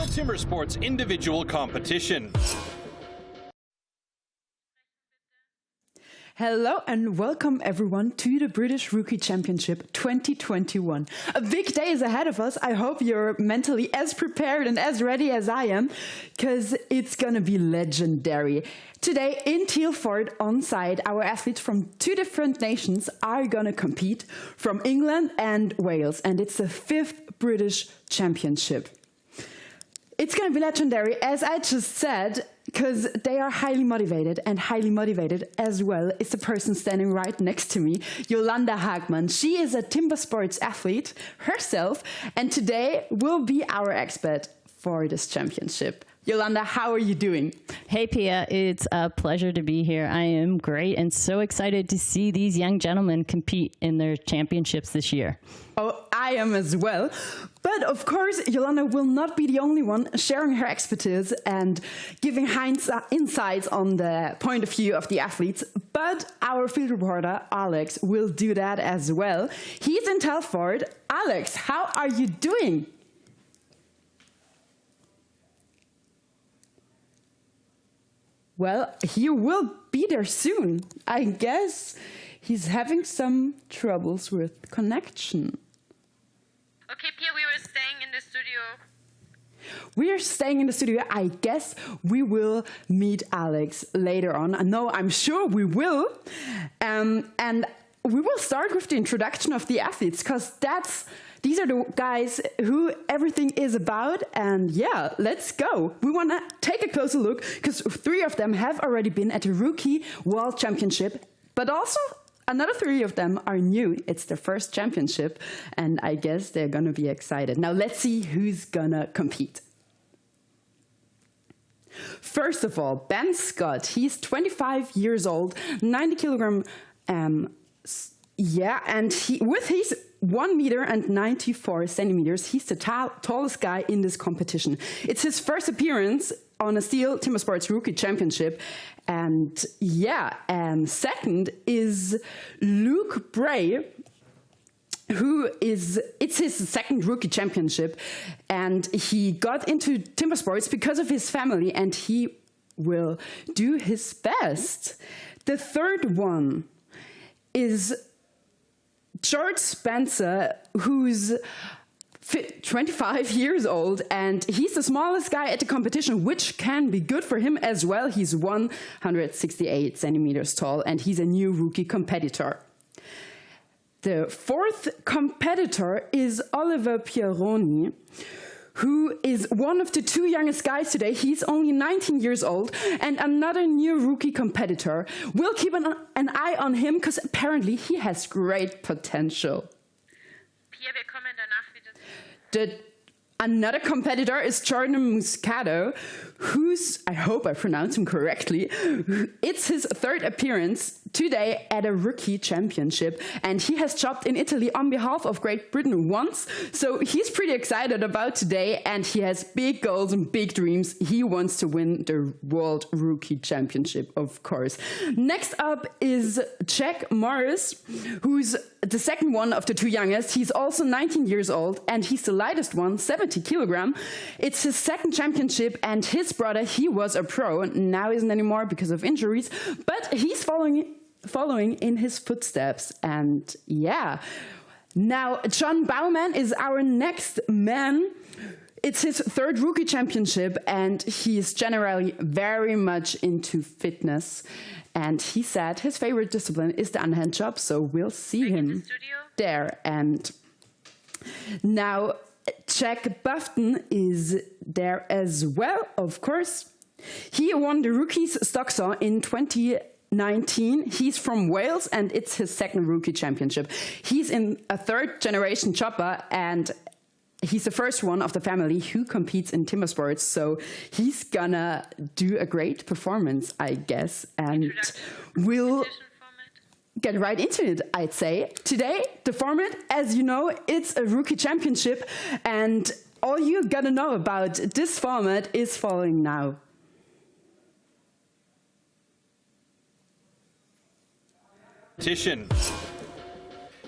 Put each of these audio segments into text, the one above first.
STIHL Timbersports individual competition. Hello and welcome everyone to the British Rookie Championship 2021. A big day is ahead of us. I hope you're mentally as prepared and as ready as I am, because it's gonna be legendary. Today in Tilford on site, our athletes from two different nations are gonna compete, from England and Wales, and it's the 5th British Championship. It's going to be legendary, as I just said, because they are highly motivated, and highly motivated as well is the person standing right next to me, Yolanda Hagman. She is a timber sports athlete herself, and today will be our expert for this championship. Yolanda, how are you doing? Hey Pia, it's a pleasure to be here. I am great and so excited to see these young gentlemen compete in their championships this year. Oh, I am as well. But of course, Yolanda will not be the only one sharing her expertise and giving insights on the point of view of the athletes. But our field reporter, Alex, will do that as well. He's in Telford. Alex, how are you doing? Well, he will be there soon. I guess he's having some troubles with connection. Okay, Pia, we were staying in the studio. We are staying in the studio. I guess we will meet Alex later on. No, I'm sure we will. And we will start with the introduction of the athletes, because these are the guys who everything is about. And yeah, let's go. We want to take a closer look, because 3 of them have already been at the Rookie World Championship, but also another 3 of them are new. It's their first championship, and I guess they're going to be excited. Now let's see who's going to compete. First of all, Ben Scott. He's 25 years old, 90 kilogram. Yeah, and with his 1 meter and 94 centimeters, he's the tallest guy in this competition. It's his first appearance on a STIHL Timbersports Rookie Championship. And yeah, second is Luke Bray, it's his second Rookie Championship. And he got into timber sports because of his family, and he will do his best. The third one is George Spencer, who's 25 years old, and he's the smallest guy at the competition, which can be good for him as well. He's 168 centimeters tall, and he's a new rookie competitor. The fourth competitor is Oliver Pieroni, who is one of the 2 youngest guys today. He's only 19 years old, and another new rookie competitor. We'll keep an eye on him, because apparently he has great potential. Pia, wir kommen danach wieder. Another competitor is Jordan Muscato, who's, I hope I pronounce him correctly, it's his 3rd appearance today at a Rookie Championship, and he has jobbed in Italy on behalf of Great Britain once, so he's pretty excited about today, and he has big goals and big dreams. He wants to win the World Rookie Championship, of course. Next up is Jack Morris, who's the second one of the 2 youngest. He's also 19 years old, and he's the lightest one, 70 kilogram. It's his 2nd championship, and his brother, he was a pro, now isn't anymore because of injuries, but he's following in his footsteps. And yeah, now John Bauman is our next man. It's his 3rd Rookie Championship, and he's generally very much into fitness. And he said his favorite discipline is the underhand job, so we'll see him there. And now Jack Bufton is there as well, of course. He won the Rookies Stocksaw in 2019. He's from Wales, and it's his 2nd Rookie Championship. He's in a 3rd generation chopper, and he's the first one of the family who competes in timber sports, so he's gonna do a great performance, I guess, and we'll get right into it, I'd say. Today, the format, as you know, it's a Rookie Championship, and all you gotta know about this format is following now.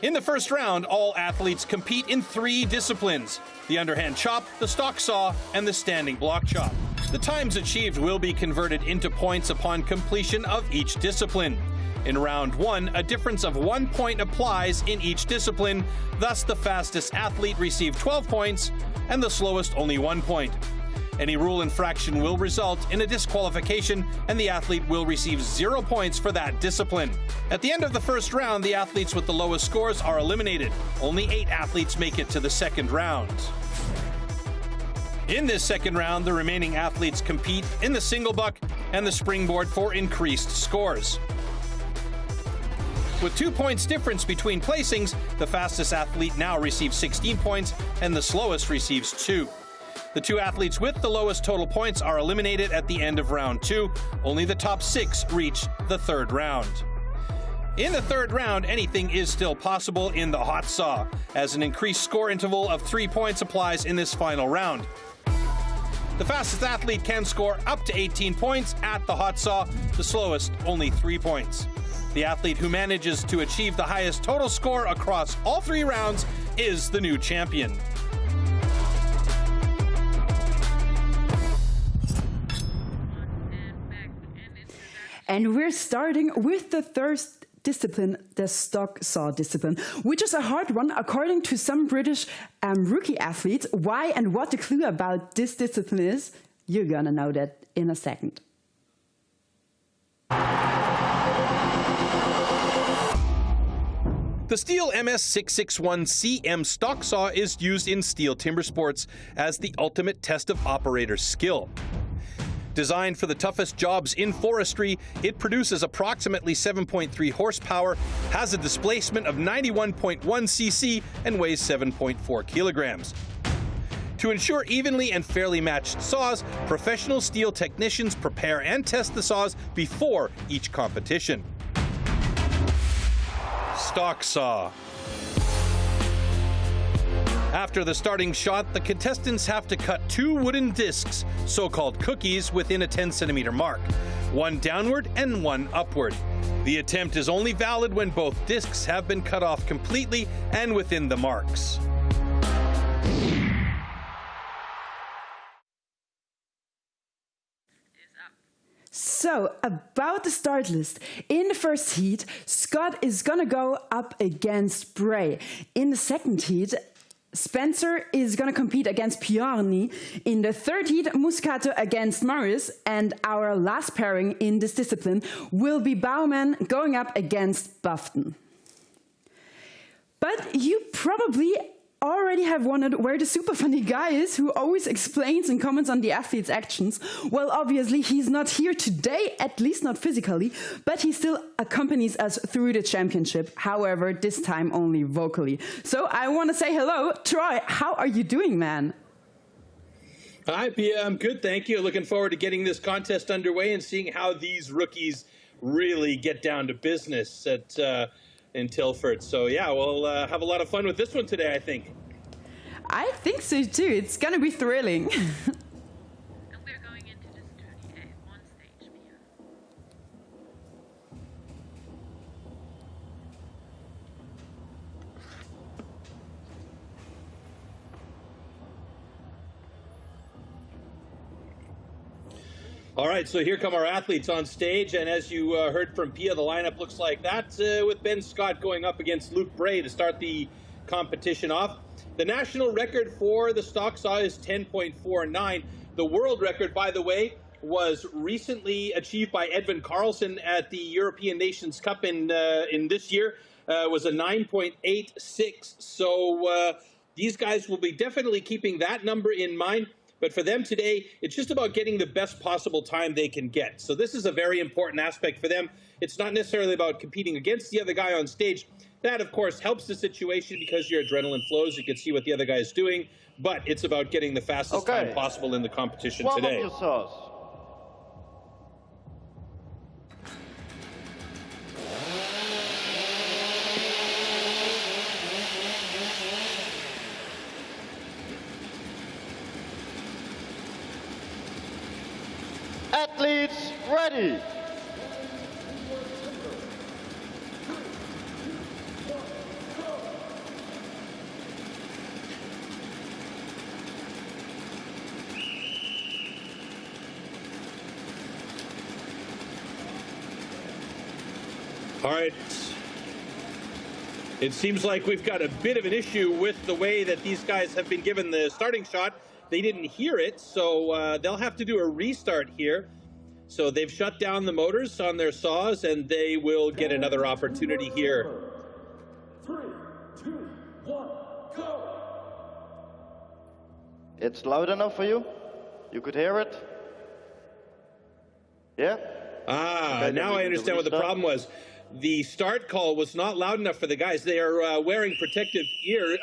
In the first round, all athletes compete in 3 disciplines: the underhand chop, the stock saw, and the standing block chop. The times achieved will be converted into points upon completion of each discipline. In round 1, a difference of 1 point applies in each discipline, thus the fastest athlete received 12 points and the slowest only 1 point. Any rule infraction will result in a disqualification, and the athlete will receive 0 points for that discipline. At the end of the first round, the athletes with the lowest scores are eliminated. Only 8 athletes make it to the second round. In this second round, the remaining athletes compete in the single buck and the springboard for increased scores. With 2 points difference between placings, the fastest athlete now receives 16 points and the slowest receives 2. The 2 athletes with the lowest total points are eliminated at the end of round 2. Only the top 6 reach the third round. In the third round, anything is still possible in the hot saw, as an increased score interval of 3 points applies in this final round. The fastest athlete can score up to 18 points at the hot saw, the slowest only 3 points. The athlete who manages to achieve the highest total score across all 3 rounds is the new champion. And we're starting with the third discipline, the stock saw discipline, which is a hard one according to some British rookie athletes. Why and what the clue about this discipline is, you're gonna know that in a second. The STIHL MS661CM stock saw is used in STIHL Timbersports as the ultimate test of operator skill. Designed for the toughest jobs in forestry, it produces approximately 7.3 horsepower, has a displacement of 91.1 cc, and weighs 7.4 kilograms. To ensure evenly and fairly matched saws, professional STIHL technicians prepare and test the saws before each competition. Stock saw. After the starting shot, the contestants have to cut 2 wooden discs, so-called cookies, within a 10-centimeter mark, 1 downward and 1 upward. The attempt is only valid when both discs have been cut off completely and within the marks. So, about the start list. In the first heat, Scott is gonna go up against Bray. In the second heat, Spencer is going to compete against Bjarni. In the third heat, Muscato against Morris. And our last pairing in this discipline will be Baumann going up against Bufton. But you probably already have wondered where the super funny guy is who always explains and comments on the athlete's actions. Well, obviously, he's not here today, at least not physically, but he still accompanies us through the championship, however, this time only vocally. So I want to say hello. Troy, how are you doing, man? Hi, Pia. I'm good, thank you. Looking forward to getting this contest underway and seeing how these rookies really get down to business in Tilford. So yeah, we'll have a lot of fun with this one today, I think. I think so too. It's gonna be thrilling. And we're going into this journey at one stage, Pia. All right, so here come our athletes on stage, and as you heard from Pia, the lineup looks like that, with Ben Scott going up against Luke Bray to start the competition off. The national record for the stock saw is 10.49. The world record, by the way, was recently achieved by Edvin Karlsson at the European Nations Cup in this year. Was a 9.86. So these guys will be definitely keeping that number in mind. But for them today, it's just about getting the best possible time they can get. So this is a very important aspect for them. It's not necessarily about competing against the other guy on stage. That, of course, helps the situation because your adrenaline flows. You can see what the other guy is doing. But it's about getting the fastest time possible in the competition today. Warm up your saws. Athletes ready. All right. It seems like we've got a bit of an issue with the way that these guys have been given the starting shot. They didn't hear it, so they'll have to do a restart here. So they've shut down the motors on their saws, and they will get another opportunity here. 3, 2, 1, go! It's loud enough for you? You could hear it? Yeah? Ah, now I understand what the problem was. The start call was not loud enough for the guys. They are wearing protective ear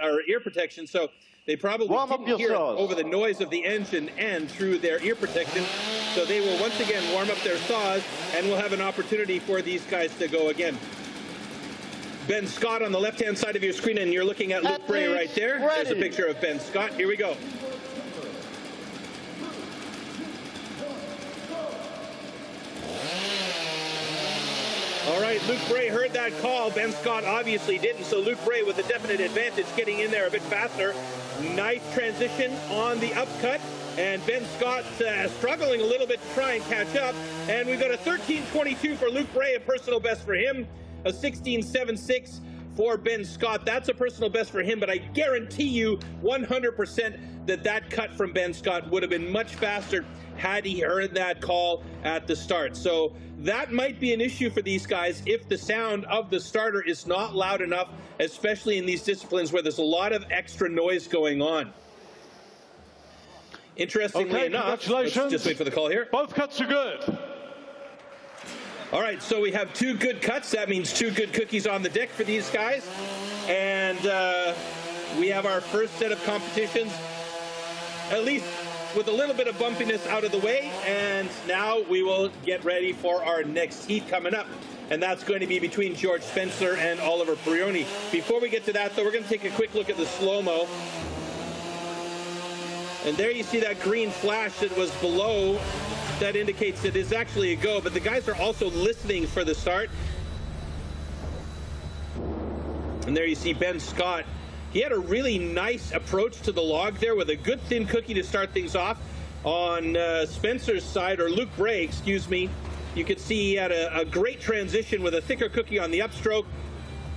protection, so they probably didn't hear it over the noise of the engine and through their ear protection. So they will once again warm up their saws, and we'll have an opportunity for these guys to go again. Ben Scott on the left-hand side of your screen, and you're looking at Luke Bray right there. There's a picture of Ben Scott. Here we go. All right, Luke Bray heard that call. Ben Scott obviously didn't, so Luke Bray with a definite advantage getting in there a bit faster. Nice transition on the upcut, and Ben Scott struggling a little bit to try and catch up. And we've got a 13:22 for Luke Bray, a personal best for him, a 16:76 for Ben Scott. That's a personal best for him, but I guarantee you 100% that that cut from Ben Scott would have been much faster had he heard that call at the start. So that might be an issue for these guys if the sound of the starter is not loud enough, especially in these disciplines where there's a lot of extra noise going on. Interestingly enough, let's just wait for the call here. Both cuts are good. All right, so we have 2 good cuts. That means 2 good cookies on the deck for these guys. And we have our first set of competitions, at least with a little bit of bumpiness out of the way. And now we will get ready for our next heat coming up. And that's going to be between George Spencer and Oliver Peroni. Before we get to that, though, we're going to take a quick look at the slow-mo. And there you see that green flash that was below. That indicates it is actually a go, but the guys are also listening for the start. And there you see Ben Scott. He had a really nice approach to the log there with a good thin cookie to start things off. On Spencer's side, or Luke Bray, excuse me, you could see he had a great transition with a thicker cookie on the upstroke.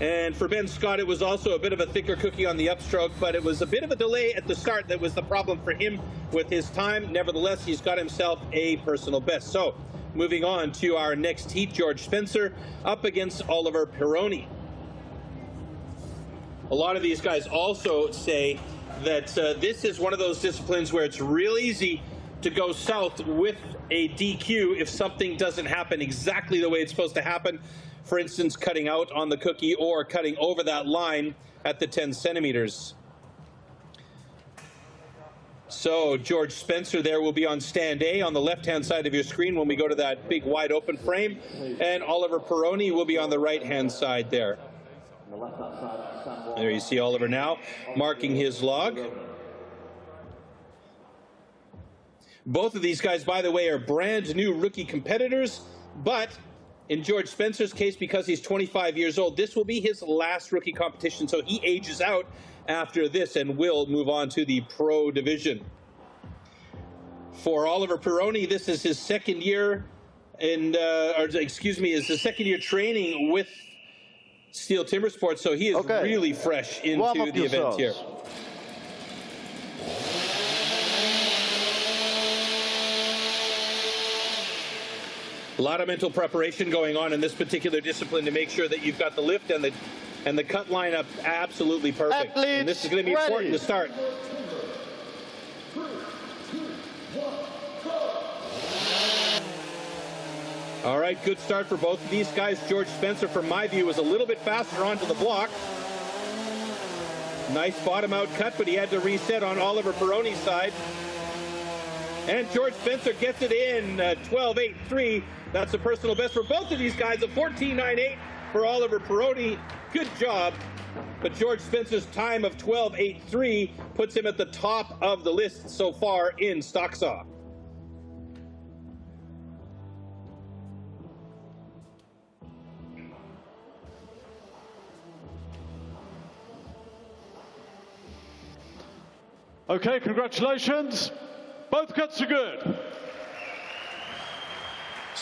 And for Ben Scott, it was also a bit of a thicker cookie on the upstroke, but it was a bit of a delay at the start that was the problem for him with his time. Nevertheless, he's got himself a personal best. So, moving on to our next heat, George Spencer up against Oliver Peroni. A lot of these guys also say that this is one of those disciplines where it's real easy to go south with a DQ if something doesn't happen exactly the way it's supposed to happen. For instance, cutting out on the cookie or cutting over that line at the 10 centimeters. So George Spencer there will be on stand A on the left-hand side of your screen when we go to that big wide open frame. And Oliver Peroni will be on the right-hand side there. There you see Oliver now marking his log. Both of these guys, by the way, are brand new rookie competitors, but in George Spencer's case, because he's 25 years old, this will be his last rookie competition, so he ages out after this and will move on to the pro division. For Oliver Peroni, this is his second year is his second year training with STIHL Timbersports, so he is really fresh into the event here. A lot of mental preparation going on in this particular discipline to make sure that you've got the lift and the cut lineup absolutely perfect. And this is going to be important to start. All right, good start for both of these guys. George Spencer, from my view, was a little bit faster onto the block. Nice bottom out cut, but he had to reset on Oliver Peroni's side. And George Spencer gets it in 12.83. That's a personal best for both of these guys, a 14.98 for Oliver Peroni. Good job. But George Spencer's time of 12.83 puts him at the top of the list so far in stock saw. Okay, congratulations. Both cuts are good.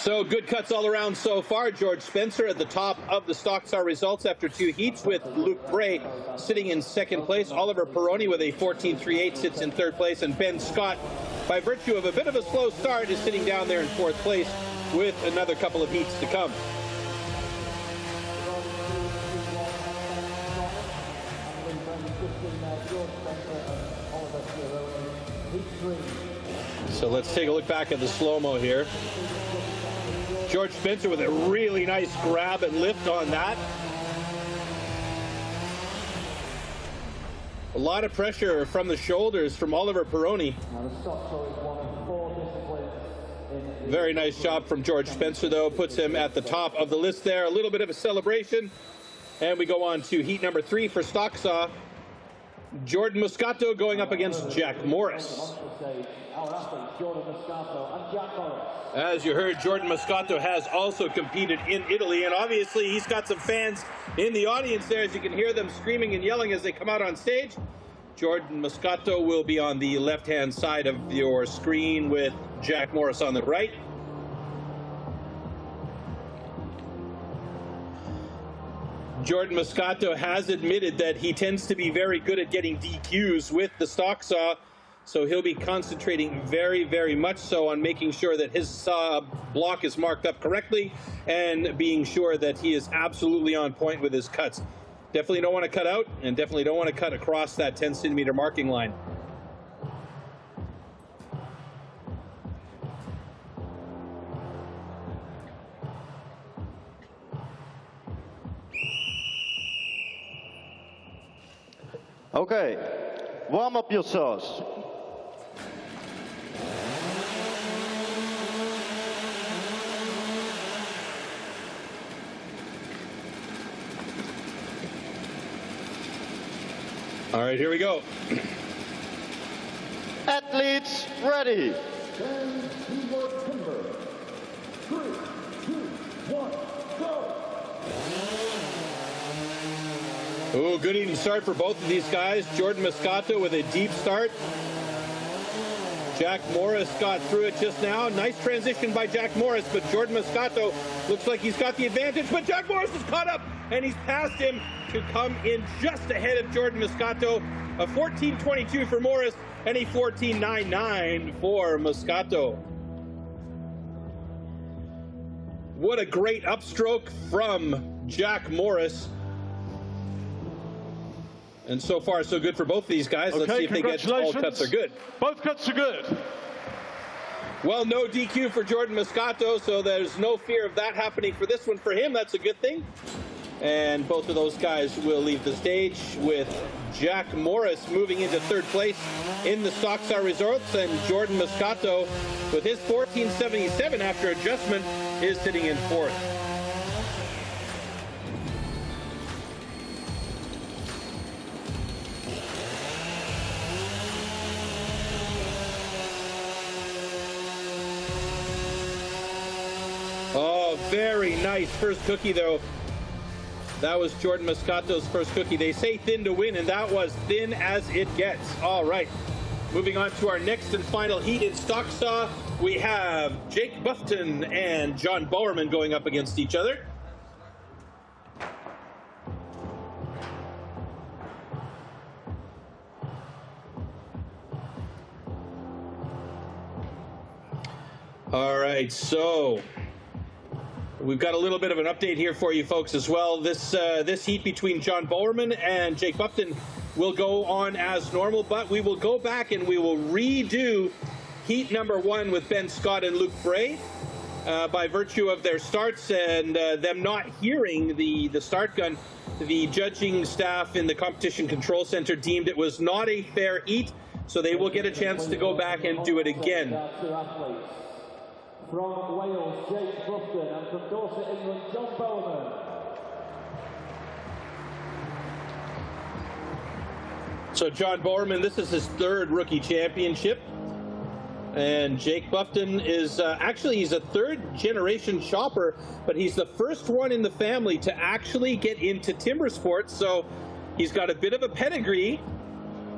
So good cuts all around so far. George Spencer at the top of the stock star results after 2 heats, with Luke Bray sitting in second place. Oliver Peroni with a 14.38 sits in third place, and Ben Scott, by virtue of a bit of a slow start, is sitting down there in fourth place with another couple of heats to come. So let's take a look back at the slow-mo here. George Spencer with a really nice grab and lift on that. A lot of pressure from the shoulders from Oliver Peroni. Very nice job from George Spencer, though. Puts him at the top of the list there. A little bit of a celebration. And we go on to heat number 3 for stock saw. Jordan Moscato going up against Jack Morris. As you heard, Jordan Moscato has also competed in Italy, and obviously he's got some fans in the audience there, as you can hear them screaming and yelling as they come out on stage. Jordan Moscato will be on the left-hand side of your screen with Jack Morris on the right. Jordan Moscato has admitted that he tends to be very good at getting DQs with the stock saw, so he'll be concentrating very, very much so on making sure that his saw block is marked up correctly and being sure that he is absolutely on point with his cuts. Definitely don't want to cut out, and definitely don't want to cut across that 10-centimeter marking line. Okay, warm up your saws. All right, here we go. Athletes ready. Timber. 3, 2, 1, go. Oh, good even start for both of these guys. Jordan Moscato with a deep start. Jack Morris got through it just now. Nice transition by Jack Morris, but Jordan Moscato looks like he's got the advantage, but Jack Morris is caught up, and he's passed him to come in just ahead of Jordan Moscato. A 14.22 for Morris and a 14.99 for Moscato. What a great upstroke from Jack Morris. And so far, so good for both of these guys. Let's see if they get all cuts are good. Both cuts are good. Well, no DQ for Jordan Moscato, so there's no fear of that happening for this one for him. That's a good thing. And both of those guys will leave the stage, with Jack Morris moving into third place in the stock star results, and Jordan Moscato with his 14.77 after adjustment is sitting in fourth. Oh, very nice first cookie, though. That was Jordan Moscato's first cookie. They say thin to win, and that was thin as it gets. All right, moving on to our next and final heat in stock saw. We have Jake Buffton and John Bowerman going up against each other. All right, so we've got a little bit of an update here for you folks as well. This heat between John Bowerman and Jake Buffton will go on as normal, but we will go back and we will redo heat number 1 with Ben Scott and Luke Bray. By virtue of their starts and them not hearing the start gun, the judging staff in the Competition Control Center deemed it was not a fair heat, so they will get a chance to go back and do it again. From Wales, Jake Buffton, and from Dorset, England, John Bowerman. So John Bowerman, this is his 3rd rookie championship. And Jake Buffton is actually, he's a 3rd generation shopper, but he's the first one in the family to actually get into timber sports. So he's got a bit of a pedigree,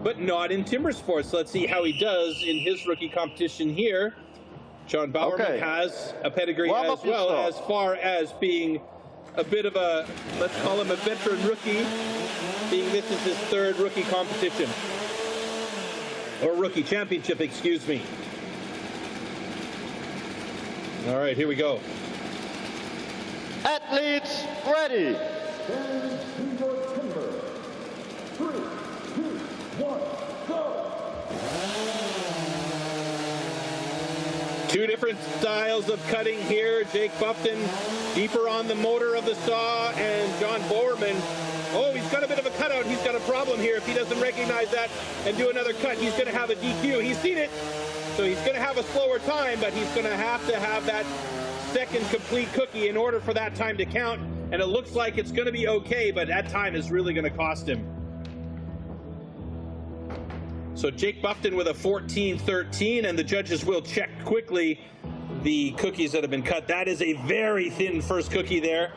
but not in timber sports. Let's see how he does in his rookie competition here. John Bowerman Okay. has a pedigree Warm as up your well, stuff. as far as being a bit of a, let's call him a veteran rookie, being this is his third rookie competition. Or rookie championship, excuse me. All right, here we go. Athletes ready. Two different styles of cutting here. Jake Buffton deeper on the motor of the saw, and John Bowerman, oh, he's got a bit of a cutout. He's got a problem here. If he doesn't recognize that and do another cut, he's going to have a DQ. He's seen it, so he's going to have a slower time, but he's going to have that second complete cookie in order for that time to count, and it looks like it's going to be okay, but that time is really going to cost him. So Jake Buffton with a 14-13, and the judges will check quickly the cookies that have been cut. That is a very thin first cookie there.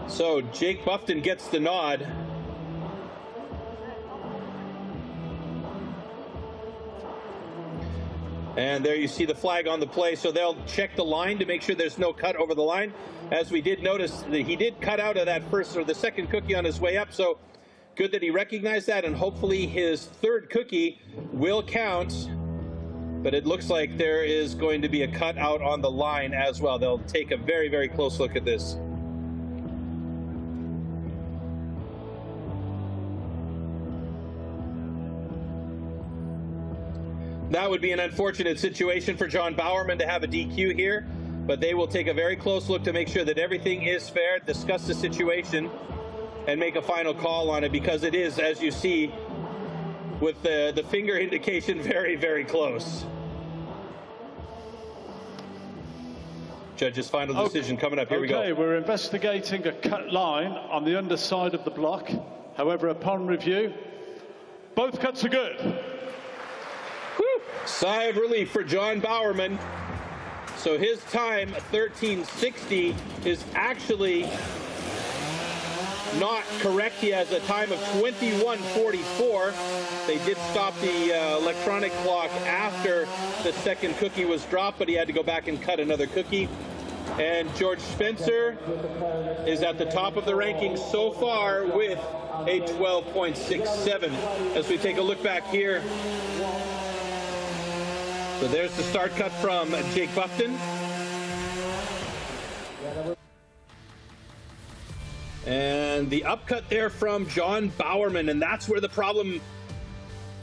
So Jake Buffton gets the nod. And there you see the flag on the play, so they'll check the line to make sure there's no cut over the line. As we did notice, that he did cut out of that first or the second cookie on his way up, so good that he recognized that, and hopefully his third cookie will count. But it looks like there is going to be a cut out on the line as well. They'll take a very, very close look at this. That would be an unfortunate situation for John Bowerman to have a DQ here, but they will take a very close look to make sure that everything is fair, discuss the situation, and make a final call on it, because it is, as you see, with the finger indication very, very close. Judge's final decision coming up. Here we go. Okay, we're investigating a cut line on the underside of the block. However, upon review, both cuts are good. Whew. Sigh of relief for John Bowerman. So his time, 13:60, is actually not correct. He has a time of 21:44. They did stop the electronic clock after the second cookie was dropped, but he had to go back and cut another cookie. And George Spencer is at the top of the rankings so far with a 12.67. As we take a look back here. So there's the start cut from Jake Buffton. And the upcut there from John Bowerman, and that's where the problem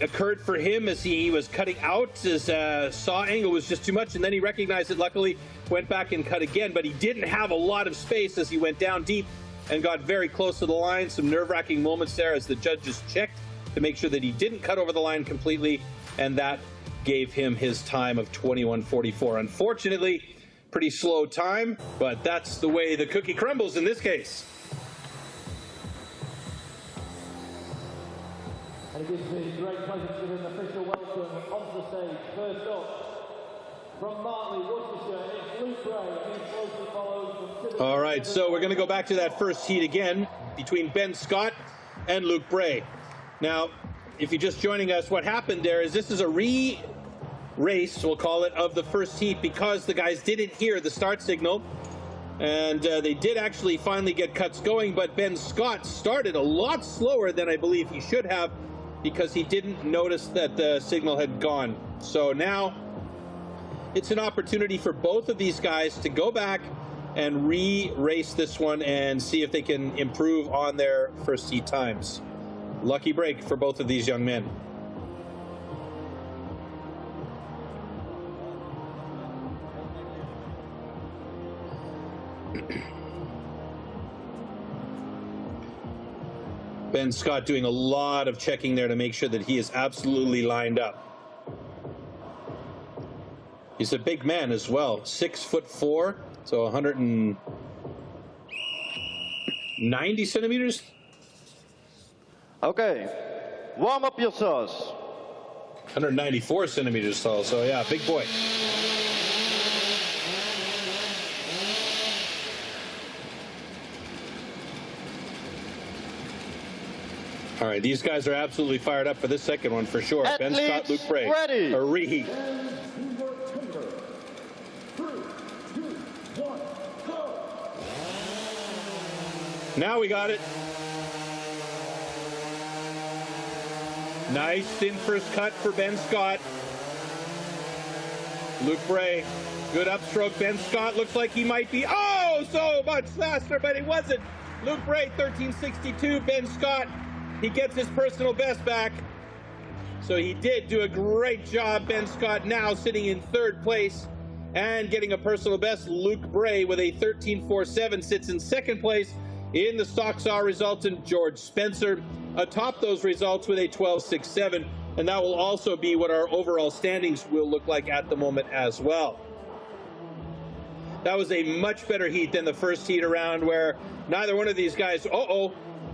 occurred for him, as he was cutting out. His saw angle was just too much, and then he recognized it, luckily went back and cut again, but he didn't have a lot of space as he went down deep and got very close to the line. Some nerve-wracking moments there as the judges checked to make sure that he didn't cut over the line completely, and that gave him his time of 21:44. Unfortunately, pretty slow time, but that's the way the cookie crumbles in this case. And it gives me great pleasure to give an official welcome onto the stage. First up, from Martley, Worcestershire, it's Luke Bray, who closely follows from... All right, so we're going to go back to that first heat again between Ben Scott and Luke Bray. Now, if you're just joining us, what happened there is this is a re-race, we'll call it, of the first heat, because the guys didn't hear the start signal. And they did actually finally get cuts going, but Ben Scott started a lot slower than I believe he should have, because he didn't notice that the signal had gone. So now it's an opportunity for both of these guys to go back and re-race this one and see if they can improve on their first heat times. Lucky break for both of these young men. Ben Scott doing a lot of checking there to make sure that he is absolutely lined up. He's a big man as well, 6'4", so 190 centimeters. Okay, warm up your saws. 194 centimeters tall, so yeah, big boy. All right, these guys are absolutely fired up for this second one for sure. Ben Scott, Luke Bray, ready. a reheat. Now we got it. Nice thin first cut for Ben Scott. Luke Bray, good upstroke. Ben Scott looks like he might be, oh, so much faster, but he wasn't. Luke Bray, 13:62. Ben Scott, he gets his personal best back. So he did do a great job. Ben Scott now sitting in third place and getting a personal best. Luke Bray with a 13:47 sits in second place in the stock saw results, and George Spencer atop those results with a 12:67. And that will also be what our overall standings will look like at the moment as well. That was a much better heat than the first heat around, where neither one of these guys, oh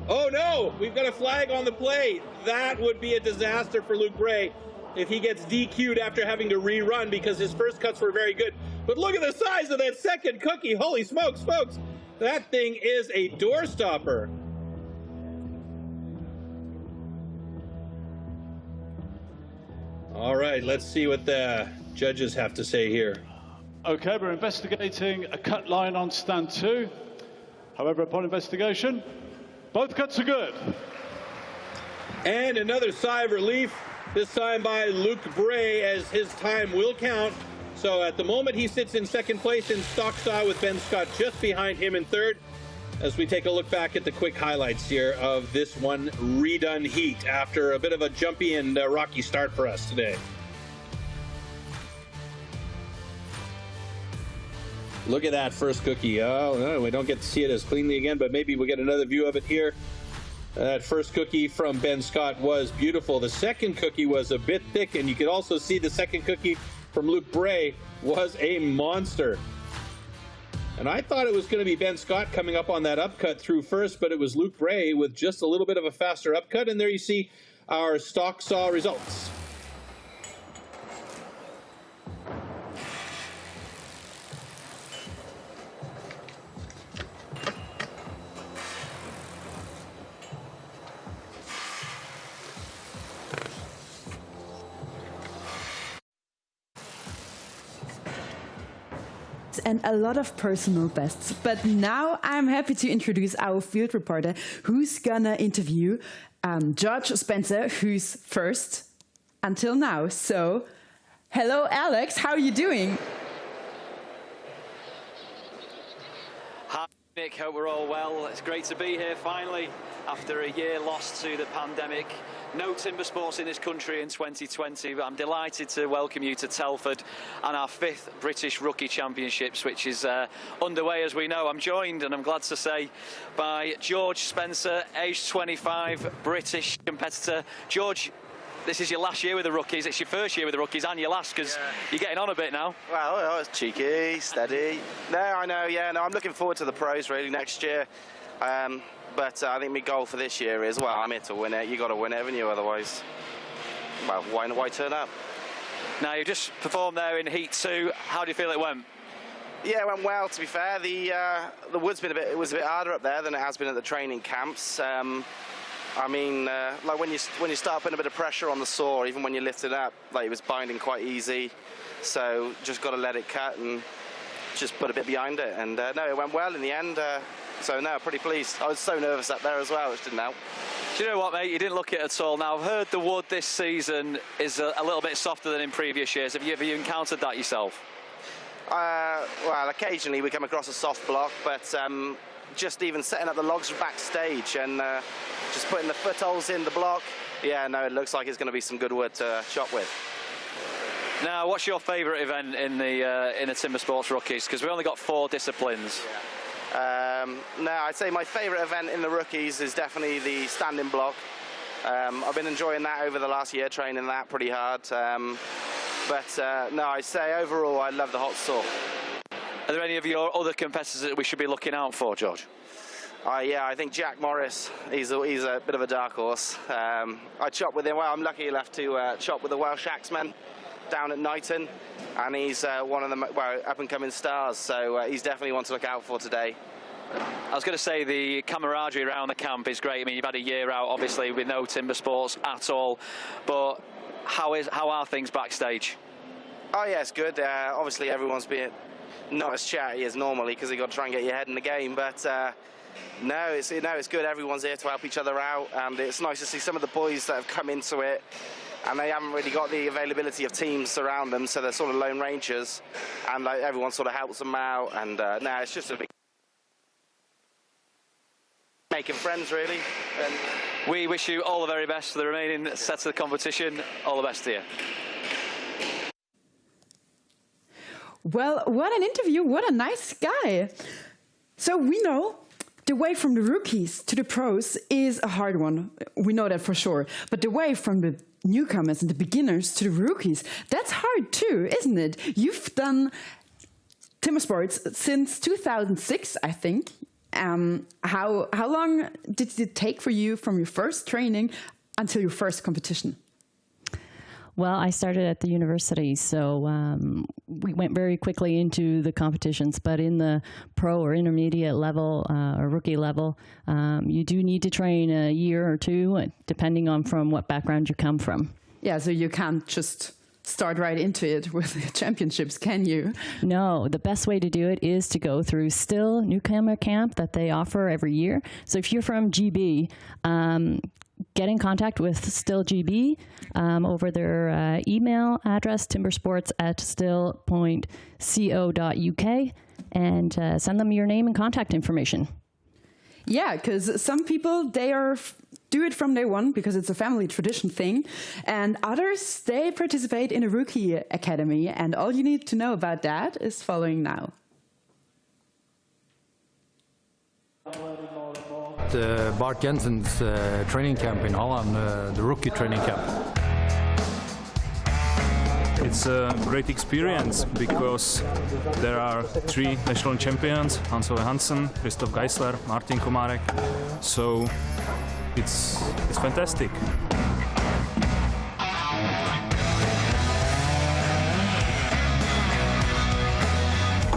no, we've got a flag on the play. That would be a disaster for Luke Bray if he gets DQ'd after having to rerun because his first cuts were very good. But look at the size of that second cookie. Holy smokes, folks. That thing is a doorstopper. All right, let's see what the judges have to say here. Okay, we're investigating a cut line on stand 2. However, upon investigation, both cuts are good. And another sigh of relief, this time by Luke Bray, as his time will count. So at the moment, he sits in second place in stock saw with Ben Scott just behind him in third. As we take a look back at the quick highlights here of this one redone heat after a bit of a jumpy and rocky start for us today. Look at that first cookie. Oh, no, we don't get to see it as cleanly again, but maybe we'll get another view of it here. That first cookie from Ben Scott was beautiful. The second cookie was a bit thick, and you could also see the second cookie from Luke Bray was a monster. And I thought it was going to be Ben Scott coming up on that upcut through first, but it was Luke Bray with just a little bit of a faster upcut. And there you see our stock saw results. And a lot of personal bests. But now I'm happy to introduce our field reporter who's gonna interview George Spencer, who's first until now. So, hello Alex, how are you doing? Hi Nick, hope we're all well. It's great to be here finally after a year lost to the pandemic. No timber sports in this country in 2020, but I'm delighted to welcome you to Telford and our 5th British Rookie Championships, which is underway as we know. I'm joined, and I'm glad to say, by George Spencer, age 25, British competitor. George, this is your last year with the rookies. It's your first year with the rookies and your last, because you're getting on a bit now. Well, it's cheeky, steady. No, I know, yeah, no, I'm looking forward to the pros really next year. But I think my goal for this year is, well, I'm here to win it. You got to win it, haven't you? Otherwise, well, why turn up? Now, you just performed there in Heat 2. How do you feel it went? Yeah, it went well, to be fair. The wood's been it was a bit harder up there than it has been at the training camps. I mean, like when you start putting a bit of pressure on the saw, even when you lift it up, like it was binding quite easy. So just got to let it cut and just put a bit behind it. And no, it went well in the end. So no, pretty pleased. I was so nervous up there as well, which didn't help. Do you know what, mate? You didn't look it at all. Now, I've heard the wood this season is a little bit softer than in previous years. Have you encountered that yourself? Well, occasionally we come across a soft block, but just even setting up the logs backstage and just putting the footholes in the block, yeah, no, it looks like it's going to be some good wood to chop with. Now, what's your favourite event in the Timber Sports Rookies? Because we only got 4 disciplines. Yeah. No, I'd say my favourite event in the rookies is definitely the standing block. I've been enjoying that over the last year, training that pretty hard. But no, I'd say overall I love the hot saw. Are there any of your other competitors that we should be looking out for, George? Yeah, I think Jack Morris, he's a bit of a dark horse. I chopped with him, well, I'm lucky enough to chop with the Welsh Axeman down at Knighton, and he's one of the up-and-coming stars, so he's definitely one to look out for today. I was going to say the camaraderie around the camp is great. I mean, you've had a year out, obviously, with no timber sports at all, but how are things backstage? Oh, yeah, it's good. Obviously, everyone's been not as chatty as normally because you've got to try and get your head in the game, but No, it's good. Everyone's here to help each other out, and it's nice to see some of the boys that have come into it, and they haven't really got the availability of teams around them, so they're sort of lone rangers, and like everyone sort of helps them out, and no, it's just a big making friends, really. And we wish you all the very best for the remaining sets of the competition. All the best to you. Well, what an interview, what a nice guy. So we know the way from the rookies to the pros is a hard one. We know that for sure. But the way from the newcomers and the beginners to the rookies, that's hard too, isn't it? You've done Timbersports since 2006, I think. How long did it take for you from your first training until your first competition? Well, I started at the university, so we went very quickly into the competitions. But in the pro or intermediate level or rookie level, you do need to train a year or two, depending on from what background you come from. Yeah, so you can't just start right into it with the championships, can you? No, the best way to do it is to go through STIHL newcomer camp that they offer every year. So if you're from GB, get in contact with STIHL GB over their email address, timbersports@stihl.co.uk, and send them your name and contact information. Yeah, because some people, do it from day one because it's a family tradition thing, and others, they participate in a rookie academy, and all you need to know about that is following now. Bart Jensen's training camp in Holland, the rookie training camp. It's a great experience because there are 3 national champions, Hans-Ove Hansen, Christoph Geisler, Martin Komarek, so it's fantastic.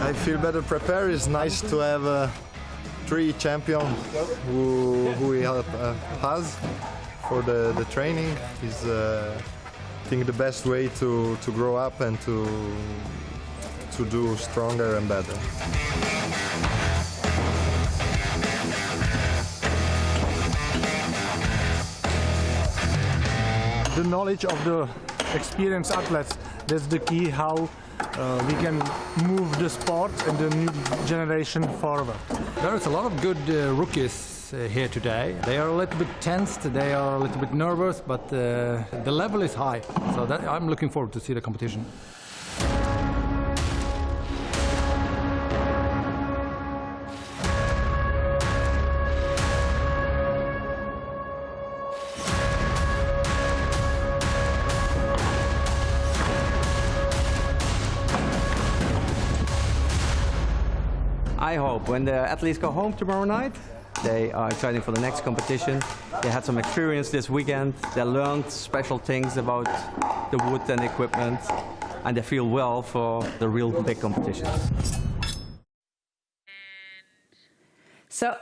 I feel better prepared. It's nice to have 3 champions who we help us for the training. Is I think the best way to grow up and to do stronger and better. The knowledge of the experienced athletes, that's the key how we can move the sport and the new generation forward. There is a lot of good rookies here today. They are a little bit tensed, they are a little bit nervous, but the level is high. So I'm looking forward to see the competition. I hope when the athletes go home tomorrow night, they are excited for the next competition. They had some experience this weekend. They learned special things about the wood and equipment, and they feel well for the real big competitions. So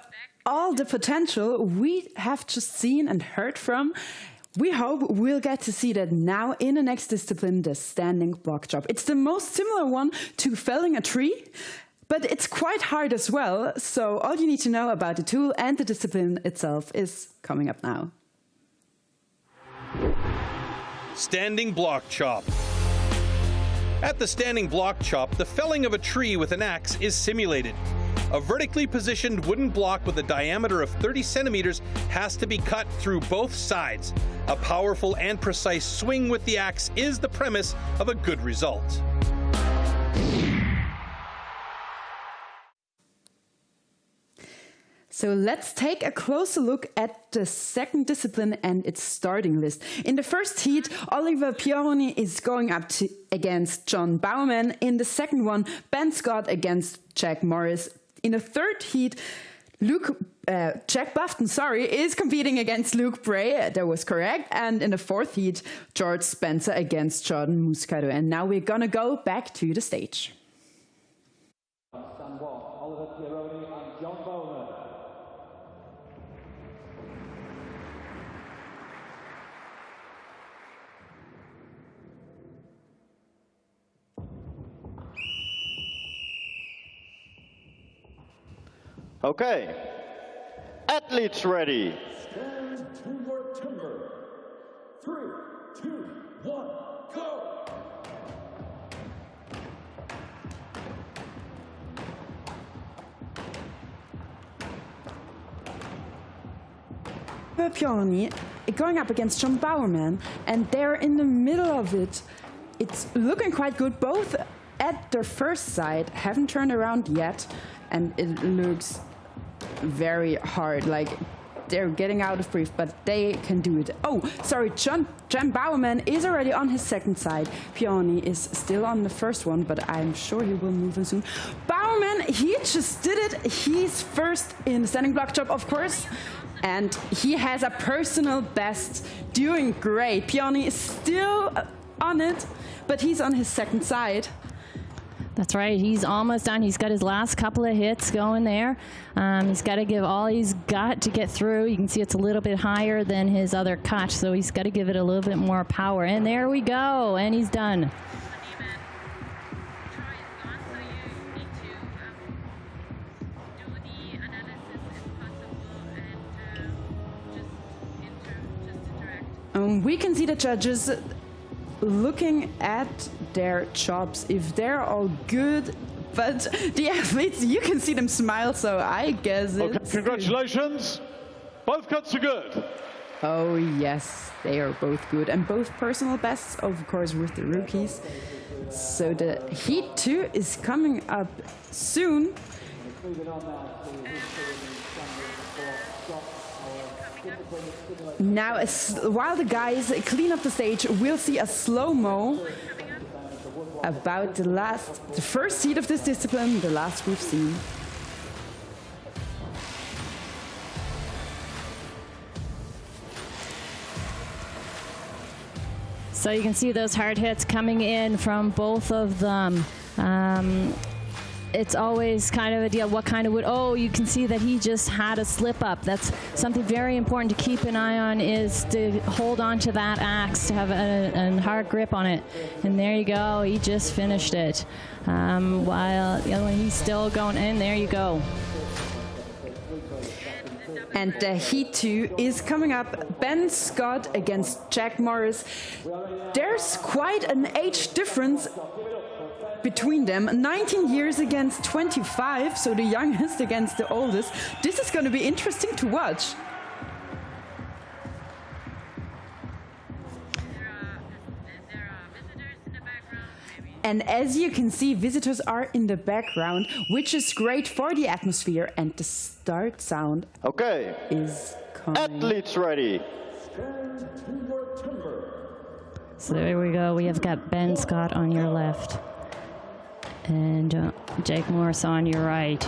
all the potential we have just seen and heard from, we hope we'll get to see that now in the next discipline, the standing block chop. It's the most similar one to felling a tree, but it's quite hard as well, so all you need to know about the tool and the discipline itself is coming up now. Standing block chop. At the standing block chop, the felling of a tree with an axe is simulated. A vertically positioned wooden block with a diameter of 30 centimeters has to be cut through both sides. A powerful and precise swing with the axe is the premise of a good result. So let's take a closer look at the second discipline and its starting list. In the first heat, Oliver Pioroni is going up against John Baumann. In the second one, Ben Scott against Jack Morris. In the third heat, Jack Bufton, is competing against Luke Bray. That was correct. And in the fourth heat, George Spencer against Jordan Muscato. And now we're gonna go back to the stage. Stand 1, Oliver Pioroni and John Bowman. Okay, Athletes ready. Stand to your timber. 3, 2, 1, go! Pioni going up against John Bowerman, and they're in the middle of it. It's looking quite good. Both at their first side haven't turned around yet, and it looks very hard. Like they're getting out of breath, but they can do it. Oh, sorry, John Bowerman is already on his second side. Pioni is still on the first one, but I'm sure he will move in soon. Bowerman, he just did it. He's first in the standing block job, of course. And he has a personal best, doing great. Pioni is still on it, but he's on his second side. That's right, he's almost done. He's got his last couple of hits going there. He's got to give all he's got to get through. You can see it's a little bit higher than his other cut, so he's got to give it a little bit more power. And there we go, and he's done. We can see the judges looking at their jobs, if they're all good, but the athletes, you can see them smile, so I guess it's okay, congratulations. Both cuts are good. Oh yes, they are both good, and both personal bests, of course, with the rookies. So the Heat 2 is coming up soon. Now, while the guys clean up the stage, we'll see a slow-mo about the first heat of this discipline, the last we've seen. So you can see those hard hits coming in from both of them. It's always kind of a deal, what kind of wood? Oh, you can see that he just had a slip up. That's something very important to keep an eye on, is to hold on to that axe, to have a hard grip on it. And there you go, he just finished it. While the other one, he's still going in, there you go. And the Heat 2 is coming up. Ben Scott against Jack Morris. There's quite an age difference between them. 19 years against 25, so the youngest against the oldest. This is going to be interesting to watch. And as you can see, visitors are in the background, which is great for the atmosphere, and the start sound is coming. Athletes ready. So there we go, we have got Ben Scott on your left and Jake Morris on your right.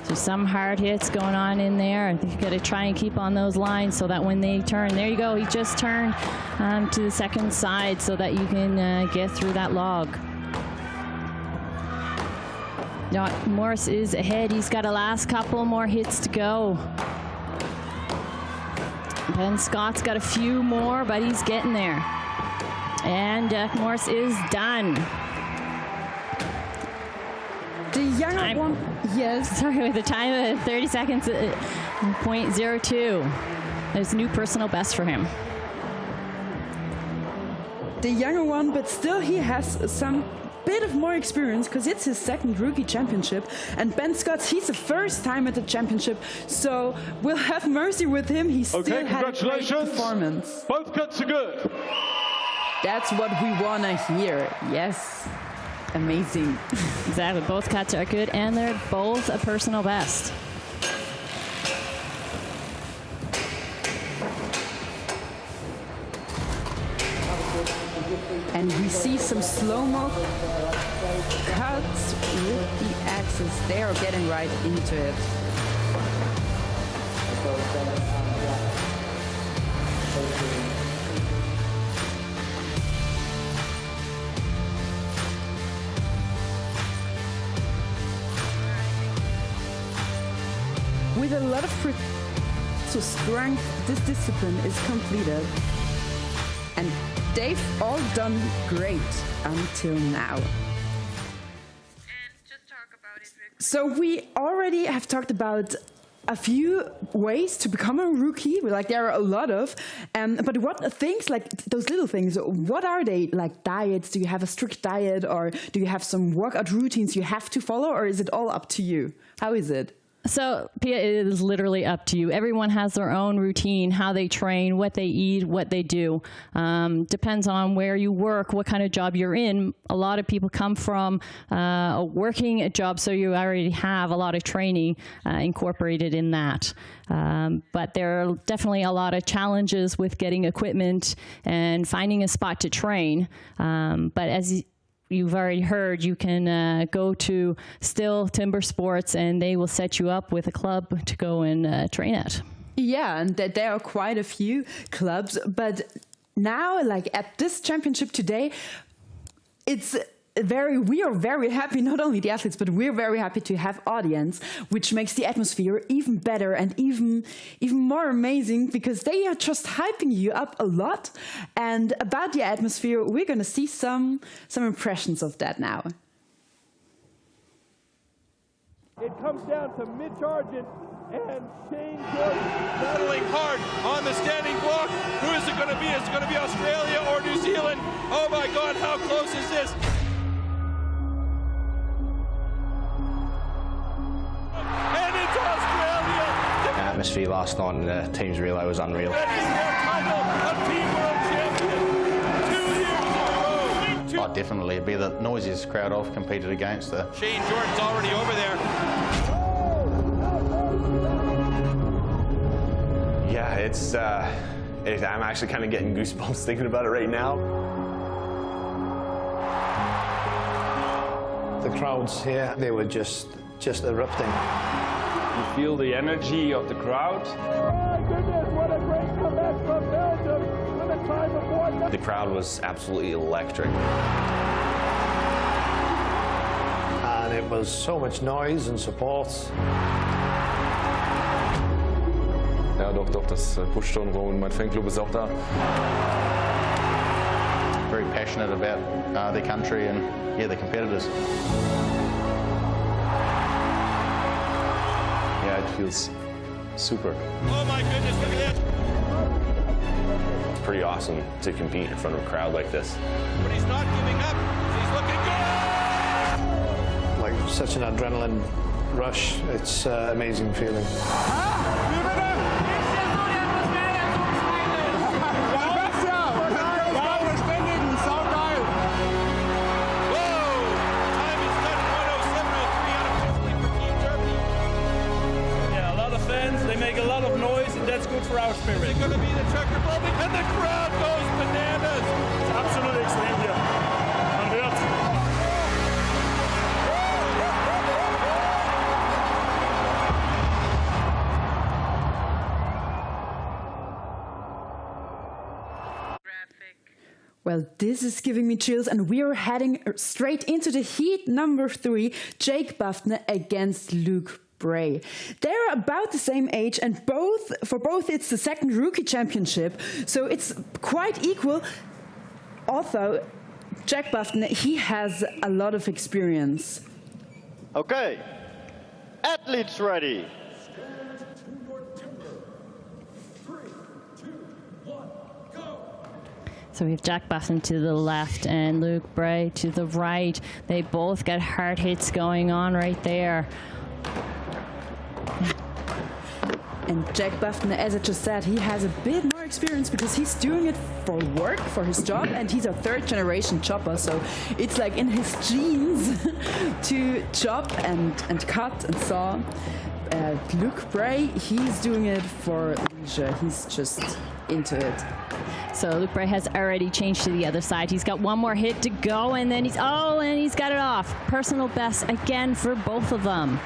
So some hard hits going on in there. I think you got to try and keep on those lines so that when they turn, there you go, he just turned to the second side so that you can get through that log. Now, Morris is ahead. He's got a last couple more hits to go. Ben Scott's got a few more, but he's getting there. And Morris is done. The younger one, yes. Sorry, with the time of 30 seconds, 0.02. There's a new personal best for him. The younger one, but still he has some bit of more experience because it's his second rookie championship, and Ben Scott's, he's the first time at the championship, so we'll have mercy with him. He still had a great performance. Both cuts are good. That's what we want to hear. Yes. Amazing. Exactly. Both cuts are good, and they're both a personal best. And we see some slow-mo cuts with the axes. They are getting right into it. With a lot of strength, this discipline is completed. And they've all done great until now. And just talk So we already have talked about a few ways to become a rookie. Like there are a lot of, but what things, like those little things, what are they? Like diets? Do you have a strict diet, or do you have some workout routines you have to follow, or is it all up to you? How is it? So, Pia, it is literally up to you. Everyone has their own routine, how they train, what they eat, what they do. Depends on where you work, what kind of job you're in. A lot of people come from a working job, so you already have a lot of training incorporated in that. But there are definitely a lot of challenges with getting equipment and finding a spot to train. But as you've already heard, you can go to STIHL TIMBERSPORTS and they will set you up with a club to go and train at. Yeah, and there are quite a few clubs, but now, like at this championship today, we are very happy, not only the athletes, but we're very happy to have audience, which makes the atmosphere even better and even more amazing, because they are just hyping you up a lot. And about the atmosphere, we're going to see some impressions of that now. It comes down to Mitch Argent and Shane Jordan battling hard on the standing block. Who is it going to be? Is it going to be Australia or New Zealand? Oh my God, how close is this? And it's Australia! The atmosphere last night in the team's relay was unreal. That is their title of Team World Champion 2 years in a row. Oh, definitely. It'd be the noisiest crowd I've competed against. Shane Jordan's already over there. Yeah, I'm actually kind of getting goosebumps thinking about it right now. The crowds here, they were just erupting. You feel the energy of the crowd. My goodness, what a great comeback from Belgium with a time of 1. The crowd was absolutely electric. And it was so much noise and support. Ja, doch, das pusht schon rum und mein Fanclub ist auch da. Very passionate about their country and, yeah, their competitors. Yeah, it feels super. Oh my goodness, look at that. It's pretty awesome to compete in front of a crowd like this. But he's not giving up. He's looking good. Like such an adrenaline rush. It's an amazing feeling. For our spirit. Is it going to be the Czech Republic? And the crowd goes bananas. It's absolutely extreme here. Man hört. Well, this is giving me chills, and we are heading straight into the heat number 3, Jake Buffne against Luke Bray. They're about the same age, and for both it's the second rookie championship, so it's quite equal. Although Jack Buffne, he has a lot of experience. Okay, athletes ready. So we have Jack Buffne to the left and Luke Bray to the right. They both got hard hits going on right there. And Jack Buffne, as I just said, he has a bit more experience because he's doing it for work, for his job, and he's a third-generation chopper, so it's like in his genes to chop and cut and saw. Luke Bray, he's doing it for leisure. He's just into it. So Luke Bray has already changed to the other side. He's got one more hit to go, and then he's got it off. Personal best again for both of them.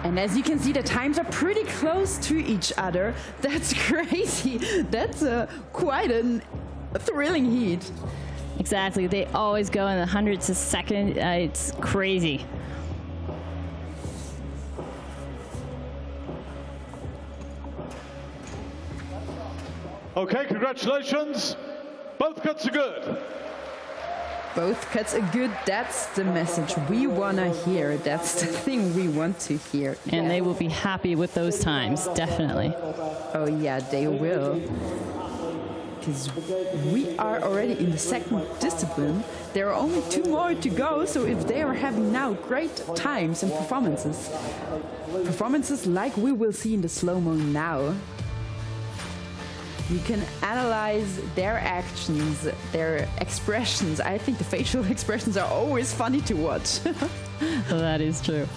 And as you can see, the times are pretty close to each other. That's crazy. That's quite a thrilling heat. Exactly. They always go in the hundredths of a second. It's crazy. Okay, congratulations. Both cuts are good. Both cuts are good. That's the message we want to hear. That's the thing we want to hear. And they will be happy with those times, definitely. Oh yeah, they will. Because we are already in the second discipline. There are only 2 more to go, so if they are having now great times and performances like we will see in the slow-mo now, you can analyze their actions, their expressions. I think the facial expressions are always funny to watch. That is true.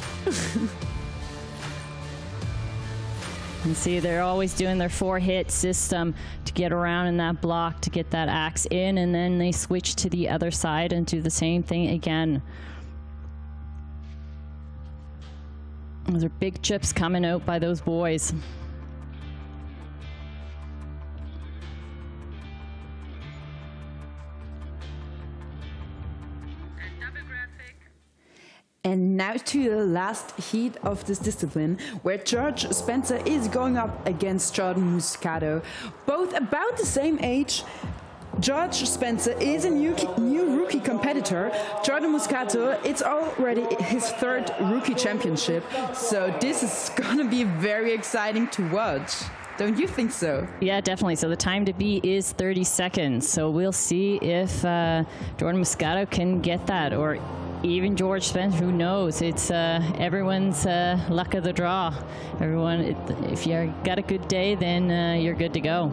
You see, they're always doing their 4-hit system to get around in that block, to get that axe in, and then they switch to the other side and do the same thing again. Those are big chips coming out by those boys. And now to the last heat of this discipline, where George Spencer is going up against Jordan Muscato. Both about the same age. George Spencer is a new rookie competitor. Jordan Muscato, it's already his 3rd rookie championship. So this is gonna be very exciting to watch. Don't you think so? Yeah, definitely. So the time to beat is 30 seconds. So we'll see if Jordan Muscato can get that, or even George Spencer, who knows? It's everyone's luck of the draw. If you got a good day, then you're good to go.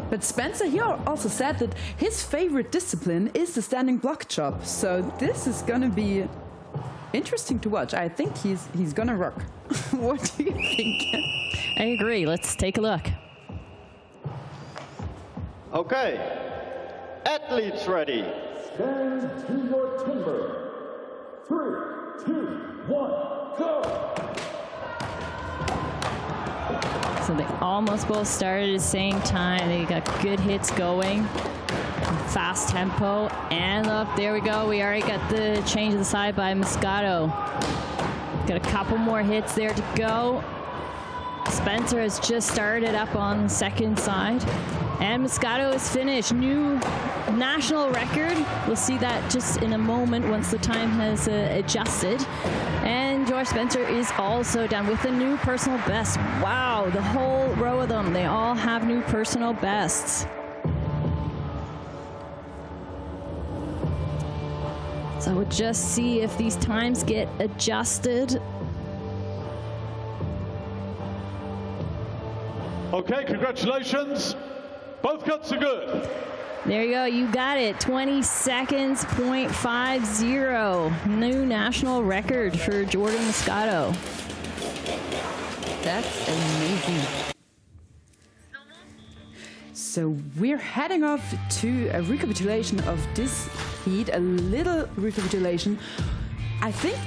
But Spencer here also said that his favorite discipline is the standing block chop. So this is gonna be interesting to watch. I think he's gonna rock. What do you think? I agree. Let's take a look. Okay, athletes ready. Stand to your timber. 3, 2, 1, go! So they almost both started at the same time. They got good hits going. Fast tempo. And look, there we go. We already got the change of the side by Muscato. Got a couple more hits there to go. Spencer has just started up on the second side. And Muscato is finished. New national record. We'll see that just in a moment once the time has adjusted. And George Spencer is also done with a new personal best. Wow, the whole row of them, they all have new personal bests. So we'll just see if these times get adjusted. Okay, congratulations. Both cuts are good. There you go, you got it. 20 seconds, .50. New national record for Jordan Muscato. That's amazing. So we're heading off to a recapitulation of this heat, a little recapitulation. I think,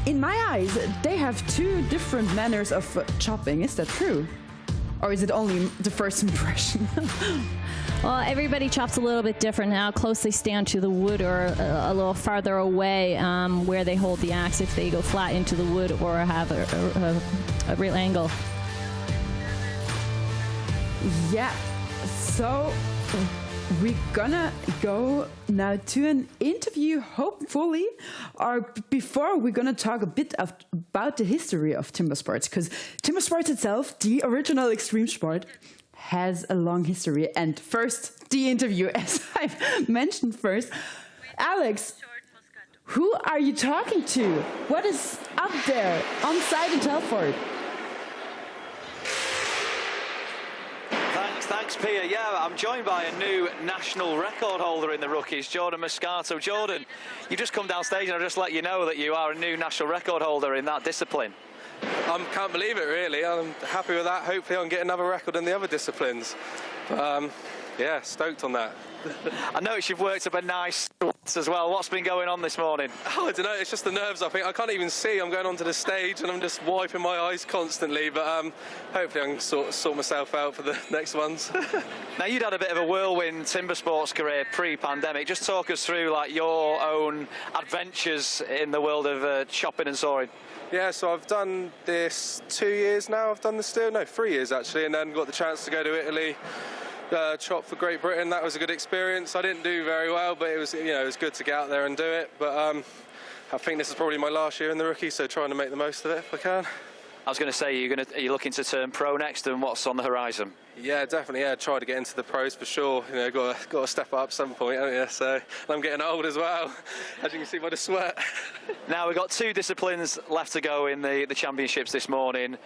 in my eyes, they have 2 different manners of chopping. Is that true? Or is it only the first impression? Well, everybody chops a little bit different. How close they stand to the wood, or a little farther away where they hold the axe, if they go flat into the wood or have a real angle. Yeah, so we're gonna go now to an interview, hopefully, or before we're gonna talk a bit about the history of timber sports, because timber sports itself, the original extreme sport, has a long history. And first, the interview, as I've mentioned first. Alex, who are you talking to? What is up there on site in Telford? Thanks, Pia. Yeah, I'm joined by a new national record holder in the rookies, Jordan Muscato. Jordan, you just come down stage and I'll just let you know that you are a new national record holder in that discipline. I can't believe it, really. I'm happy with that. Hopefully I'll get another record in the other disciplines. But, yeah, stoked on that. I noticed you've worked up a nice sweat as well. What's been going on this morning? Oh, I don't know. It's just the nerves, I think. I can't even see. I'm going onto the stage and I'm just wiping my eyes constantly. But hopefully I can sort myself out for the next ones. Now, you'd had a bit of a whirlwind timber sports career pre-pandemic. Just talk us through like your own adventures in the world of chopping and sawing. Yeah, so I've done this 2 years now. I've done this still. No, 3 years, actually. And then got the chance to go to Italy trot for Great Britain. That was a good experience. I didn't do very well, but it was, you know, it was good to get out there and do it. But I think this is probably my last year in the rookie, so trying to make the most of it if I can. I was going to say, are you looking to turn pro next, and what's on the horizon? Yeah, definitely. Yeah, try to get into the pros for sure. You know, got to step up at some point, haven't you? So, and I'm getting old as well, as you can see by the sweat. Now we've got 2 disciplines left to go in the championships this morning.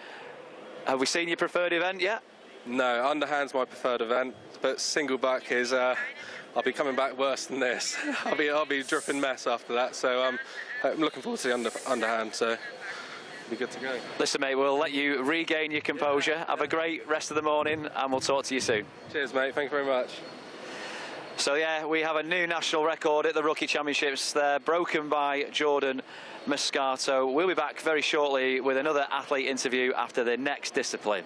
Have we seen your preferred event yet? No, underhand's my preferred event, but single buck is. I'll be coming back worse than this. I'll be dripping mess after that. So I'm looking forward to the underhand. So. Be good to go. Listen, mate, we'll let you regain your composure. Have a great rest of the morning, and we'll talk to you soon. Cheers, mate. Thank you very much. So, yeah, we have a new national record at the Rookie Championships. They're broken by Jordan Moscato. We'll be back very shortly with another athlete interview after the next discipline.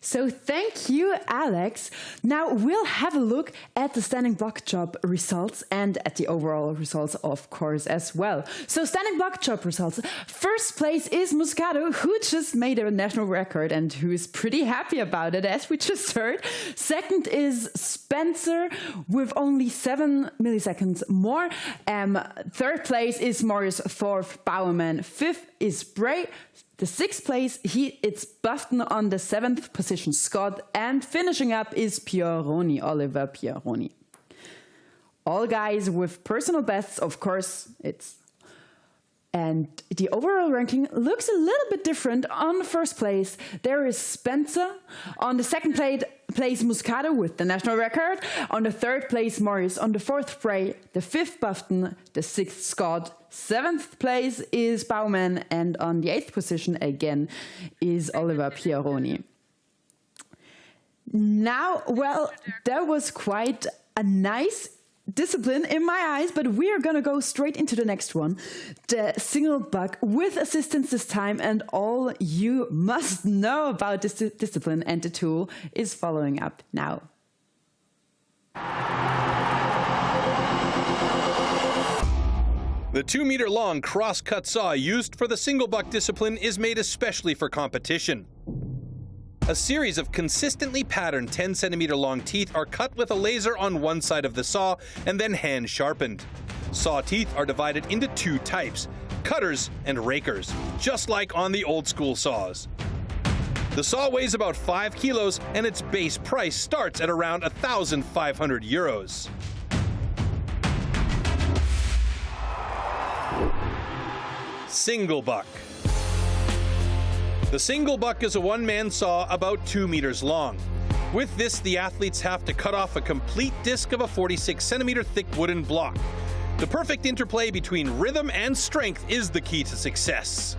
So thank you, Alex. Now we'll have a look at the standing block chop results and at the overall results, of course, as well. So standing block chop results. First place is Moscato, who just made a national record and who is pretty happy about it, as we just heard. Second is Spencer with only 7 milliseconds more. Third place is Morris. Fourth, Bowerman. Fifth is Bray. The 6th place, it's Bufton on the 7th position, Scott, and finishing up is Pieroni, Oliver Pieroni. All guys with personal bests, of course, and the overall ranking looks a little bit different. On the first place, there is Spencer. On the second place, Moscato with the national record. On the third place, Morris. On the fourth, Bray. The fifth, Bufton. The 6th, Scott. 7th place is Baumann. And on the 8th position, again, is Oliver Pieroni. Now, well, that was quite a nice discipline in my eyes, but we are gonna go straight into the next one, the single buck with assistance this time, and all you must know about this discipline and the tool is following up now. The 2-meter-long cross-cut saw used for the single buck discipline is made especially for competition. A series of consistently patterned 10-centimeter-long teeth are cut with a laser on one side of the saw and then hand-sharpened. Saw teeth are divided into 2 types, cutters and rakers, just like on the old-school saws. The saw weighs about 5 kilos and its base price starts at around €1,500. Single buck. The single buck is a one-man saw about 2 meters long. With this, the athletes have to cut off a complete disc of a 46-centimeter thick wooden block. The perfect interplay between rhythm and strength is the key to success.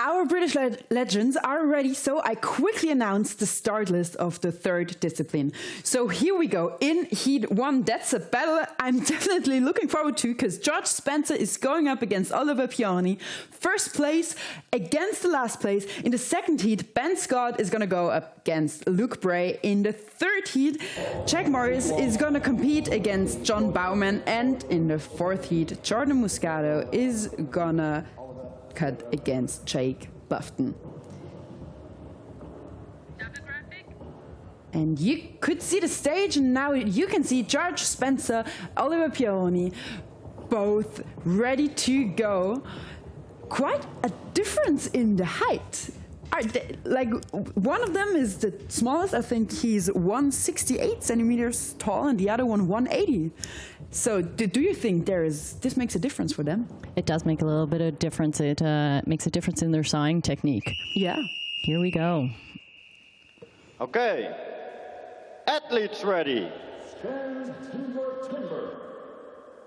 Our British legends are ready, so I quickly announced the start list of the 3rd discipline. So here we go. In Heat 1, that's a battle I'm definitely looking forward to, because George Spencer is going up against Oliver Pieroni. First place against the last place. In the 2nd heat, Ben Scott is going to go up against Luke Bray. In the 3rd heat, Jack Morris is going to compete against John Baumann. And in the 4th heat, Jordan Moscato is going to cut against Jake Bufton. And you could see the stage, and now you can see George Spencer, Oliver Pieroni, both ready to go. Quite a difference in the height. Like, one of them is the smallest. I think he's 168 centimeters tall, and the other one 180. So do you think this makes a difference for them? It does make a little bit of difference. It makes a difference in their sawing technique. Yeah. Here we go. Okay. Athletes ready. Stand to your timber.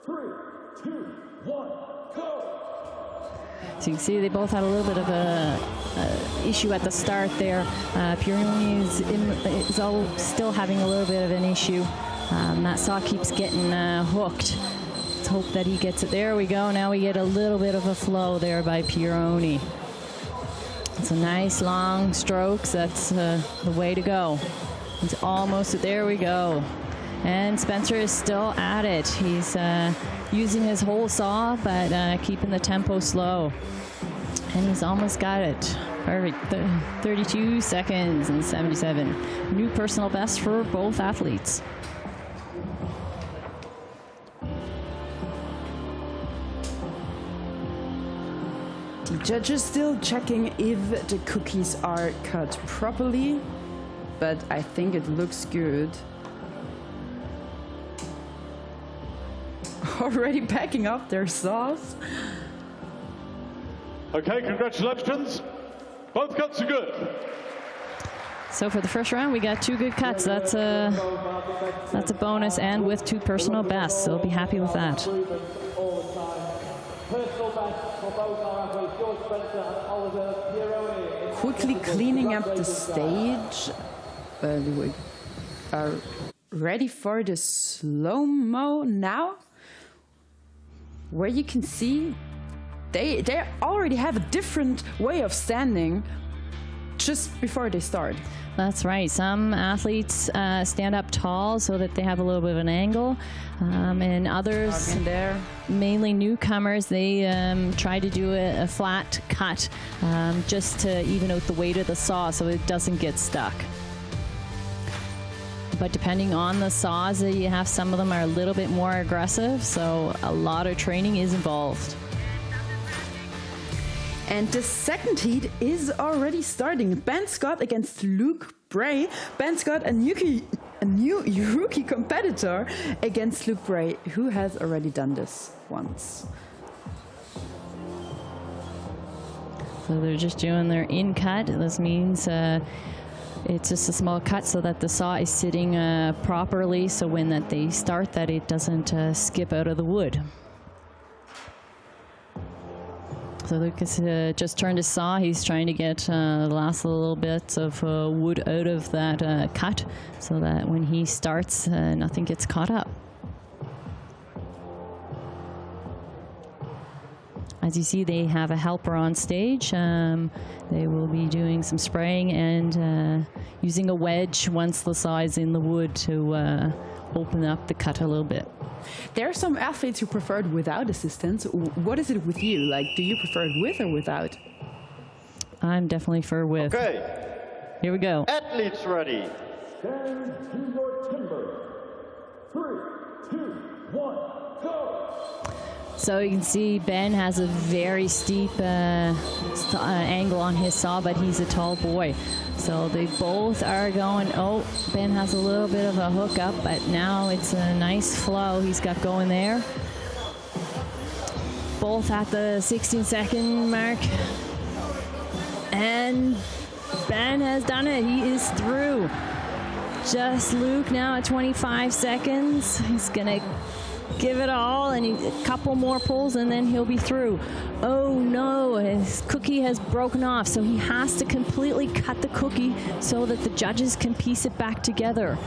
3, 2, 1, go! So you can see they both had a little bit of a issue at the start there. Pieroni is still having a little bit of an issue. That saw keeps getting hooked. Let's hope that he gets it. There we go. Now we get a little bit of a flow there by Pieroni. It's a nice long strokes. That's the way to go. It's almost, there we go. And Spencer is still at it. He's using his whole saw, but keeping the tempo slow. And he's almost got it. Perfect. 32 seconds and 77. New personal best for both athletes. The judges still checking if the cookies are cut properly, but I think it looks good. Already packing up their sauce. Okay, congratulations. Both cuts are good. So for the first round, we got 2 good cuts. That's a bonus, and with 2 personal bests. So I'll be happy with that. Quickly cleaning up the stage. We are ready for the slow-mo now, where you can see they already have a different way of standing just before they start. That's right. Some athletes stand up tall so that they have a little bit of an angle, and others, mainly newcomers, they try to do a flat cut just to even out the weight of the saw so it doesn't get stuck. But depending on the saws that you have, some of them are a little bit more aggressive, so a lot of training is involved. And the second heat is already starting. Ben Scott against Luke Bray. Ben Scott, a new rookie competitor, against Luke Bray, who has already done this once. So they're just doing their in cut. This means it's just a small cut so that the saw is sitting properly, so when they start that it doesn't skip out of the wood. So Lucas just turned his saw. He's trying to get the last little bits of wood out of that cut so that when he starts, nothing gets caught up. As you see, they have a helper on stage. They will be doing some spraying and using a wedge once the saw is in the wood to open up the cut a little bit. There are some athletes who prefer it without assistance. What is it with you? Like, do you prefer it with or without? I'm definitely for with. Okay. Here we go. Athletes ready. Stand to your timber. 3, 2, 1, go! So you can see Ben has a very steep angle on his saw, but he's a tall boy. So they both are going, oh, Ben has a little bit of a hook up, but now it's a nice flow he's got going there. Both at the 16-second mark. And Ben has done it. He is through. Just Luke now at 25 seconds. He's going to give it all, and a couple more pulls, and then he'll be through. Oh no, his cookie has broken off, so he has to completely cut the cookie so that the judges can piece it back together.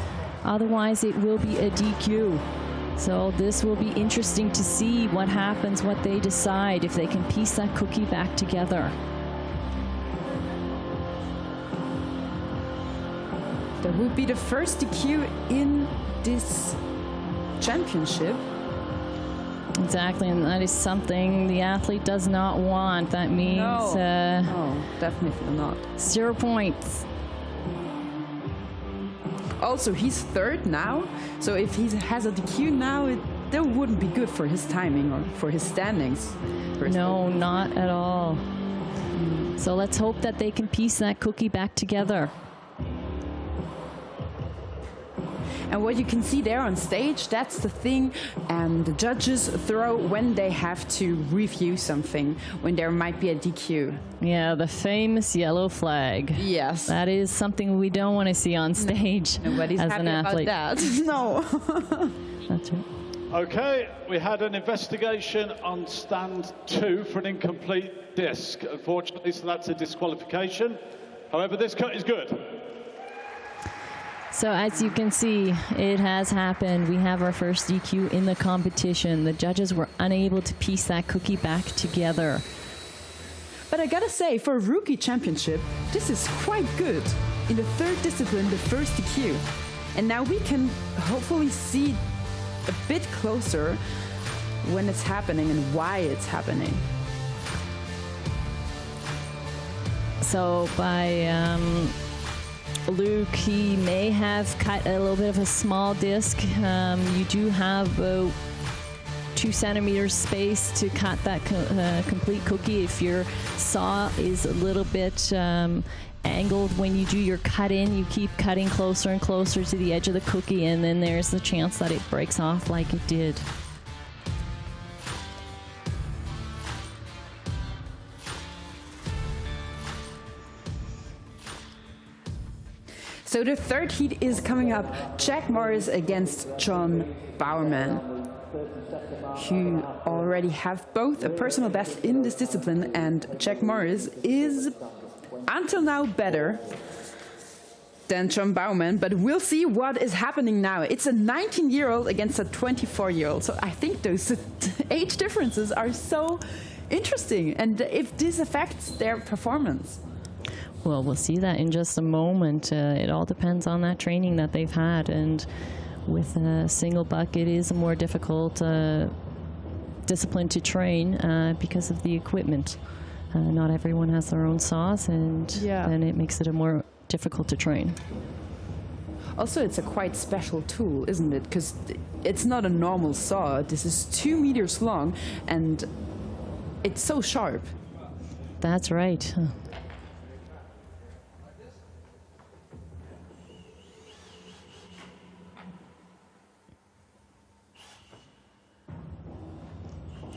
Otherwise, it will be a DQ. So this will be interesting to see what happens, what they decide, if they can piece that cookie back together. That would be the first DQ in this championship. Exactly, and that is something the athlete does not want. That means no, definitely not. 0 points. Also, he's third now, so if he has a DQ now, that wouldn't be good for his timing or for his standings. No, not at all. So let's hope that they can piece that cookie back together. And what you can see there on stage, that's the thing the judges throw when they have to review something, when there might be a DQ. Yeah, the famous yellow flag. Yes. That is something we don't want to see on stage. Nobody's as happy an athlete. about that. No. That's right. Okay, we had an investigation on stand 2 for an incomplete disc, unfortunately, so that's a disqualification. However, this cut is good. So as you can see, it has happened. We have our first DQ in the competition. The judges were unable to piece that cookie back together. But I gotta say, for a rookie championship, this is quite good. In the third discipline, the first DQ. And now we can hopefully see a bit closer when it's happening and why it's happening. So by Luke, he may have cut a little bit of a small disc. You do have about 2 centimeters space to cut that complete cookie. If your saw is a little bit angled when you do your cut in, you keep cutting closer and closer to the edge of the cookie, and then there's the chance that it breaks off like it did. So the third heat is coming up. Jack Morris against John Bowerman, who already have both a personal best in this discipline, and Jack Morris is until now better than John Bowerman, but we'll see what is happening now. It's a 19-year-old against a 24-year-old, so I think those age differences are so interesting, and if this affects their performance. Well, we'll see that in just a moment. It all depends on that training that they've had, and with a single buck, it is a more difficult discipline to train because of the equipment. Not everyone has their own saws, and then it makes it a more difficult to train. Also, it's a quite special tool, isn't it? Because it's not a normal saw. This is 2 meters long, and it's so sharp. That's right.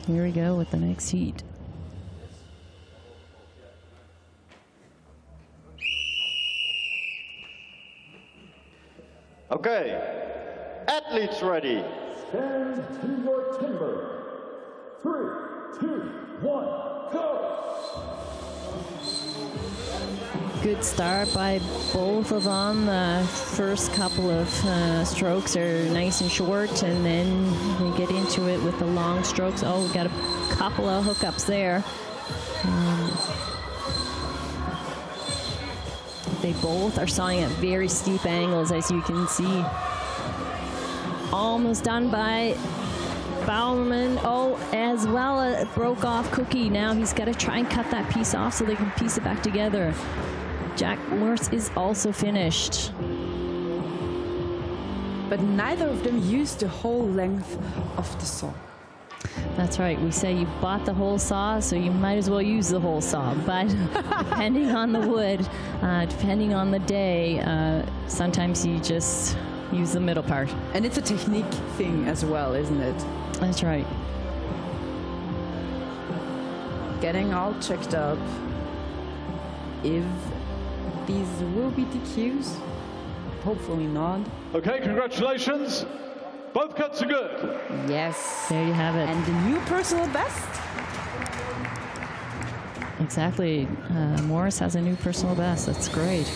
Here we go with the next heat. Okay, athletes ready. Stand to your timber. 3, 2, 1, go! Good start by both of them. The first couple of strokes are nice and short, and then they get into it with the long strokes. Oh, we got a couple of hookups there. They both are sawing at very steep angles, as you can see. Almost done by Bowerman. Oh, as well, a broke off cookie. Now he's got to try and cut that piece off so they can piece it back together. Jack Morris is also finished. But neither of them used the whole length of the saw. That's right. We say you bought the whole saw, so you might as well use the whole saw. But depending on the wood, depending on the day, sometimes you just use the middle part. And it's a technique thing as well, isn't it? That's right. Getting all checked up. If these will be DQs, hopefully not. Okay, congratulations. Both cuts are good. Yes. There you have it. And the new personal best. Exactly. Morris has a new personal best. That's great.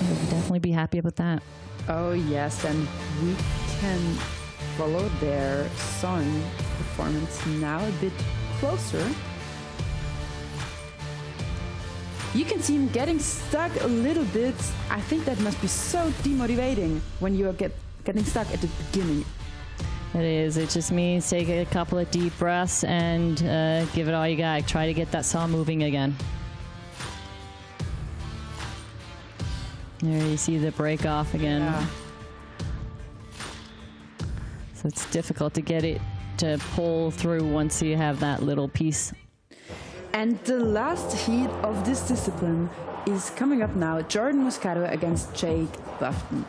You'll definitely be happy about that. Oh, yes. And we can follow their sawing performance now a bit closer. You can see him getting stuck a little bit. I think that must be so demotivating when you are getting stuck at the beginning. It is. It just means take a couple of deep breaths and give it all you got. Try to get that saw moving again. There you see the break off again. Yeah. So it's difficult to get it to pull through once you have that little piece. And the last heat of this discipline is coming up now. Jordan Muscato against Jake Bufton.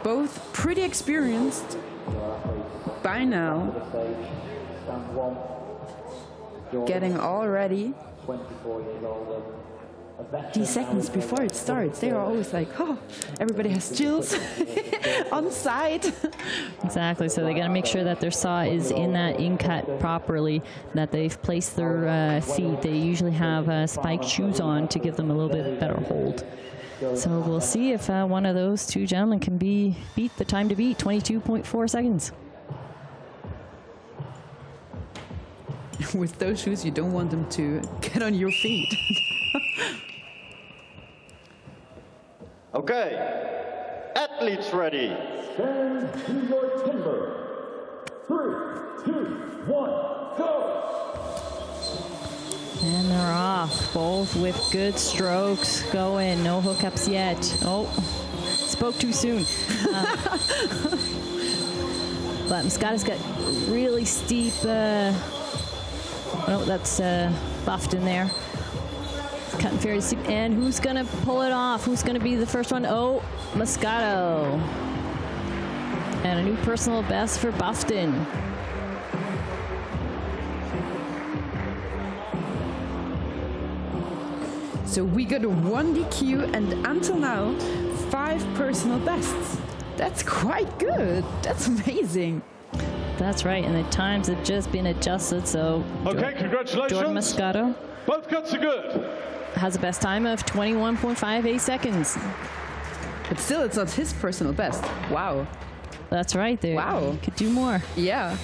Both pretty experienced by now. Getting all ready. These seconds before it starts, they are always like, oh, everybody has chills on site. Exactly, so they got to make sure that their saw is in that in-cut properly, that they've placed their feet. They usually have spiked shoes on to give them a little bit better hold. So we'll see if one of those two gentlemen can beat the time to beat, 22.4 seconds. With those shoes, you don't want them to get on your feet. Okay, athletes ready. Stand to your timber. 3, 2, 1, go! And they're off, both with good strokes going. No hookups yet. Oh, spoke too soon. But Moscato's got really steep, oh, that's buffed in there. It's cutting fairly steep. And who's going to pull it off? Who's going to be the first one? Oh, Moscato. And a new personal best for Buffton. So we got 1 DQ and until now 5 personal bests. That's quite good. That's amazing. That's right, and the times have just been adjusted, so Okay, congratulations. Jordan Moscato Both cuts are good. has a best time of 21.58 seconds. But still, it's not his personal best. Wow. That's right. There, wow. You could do more. Yeah.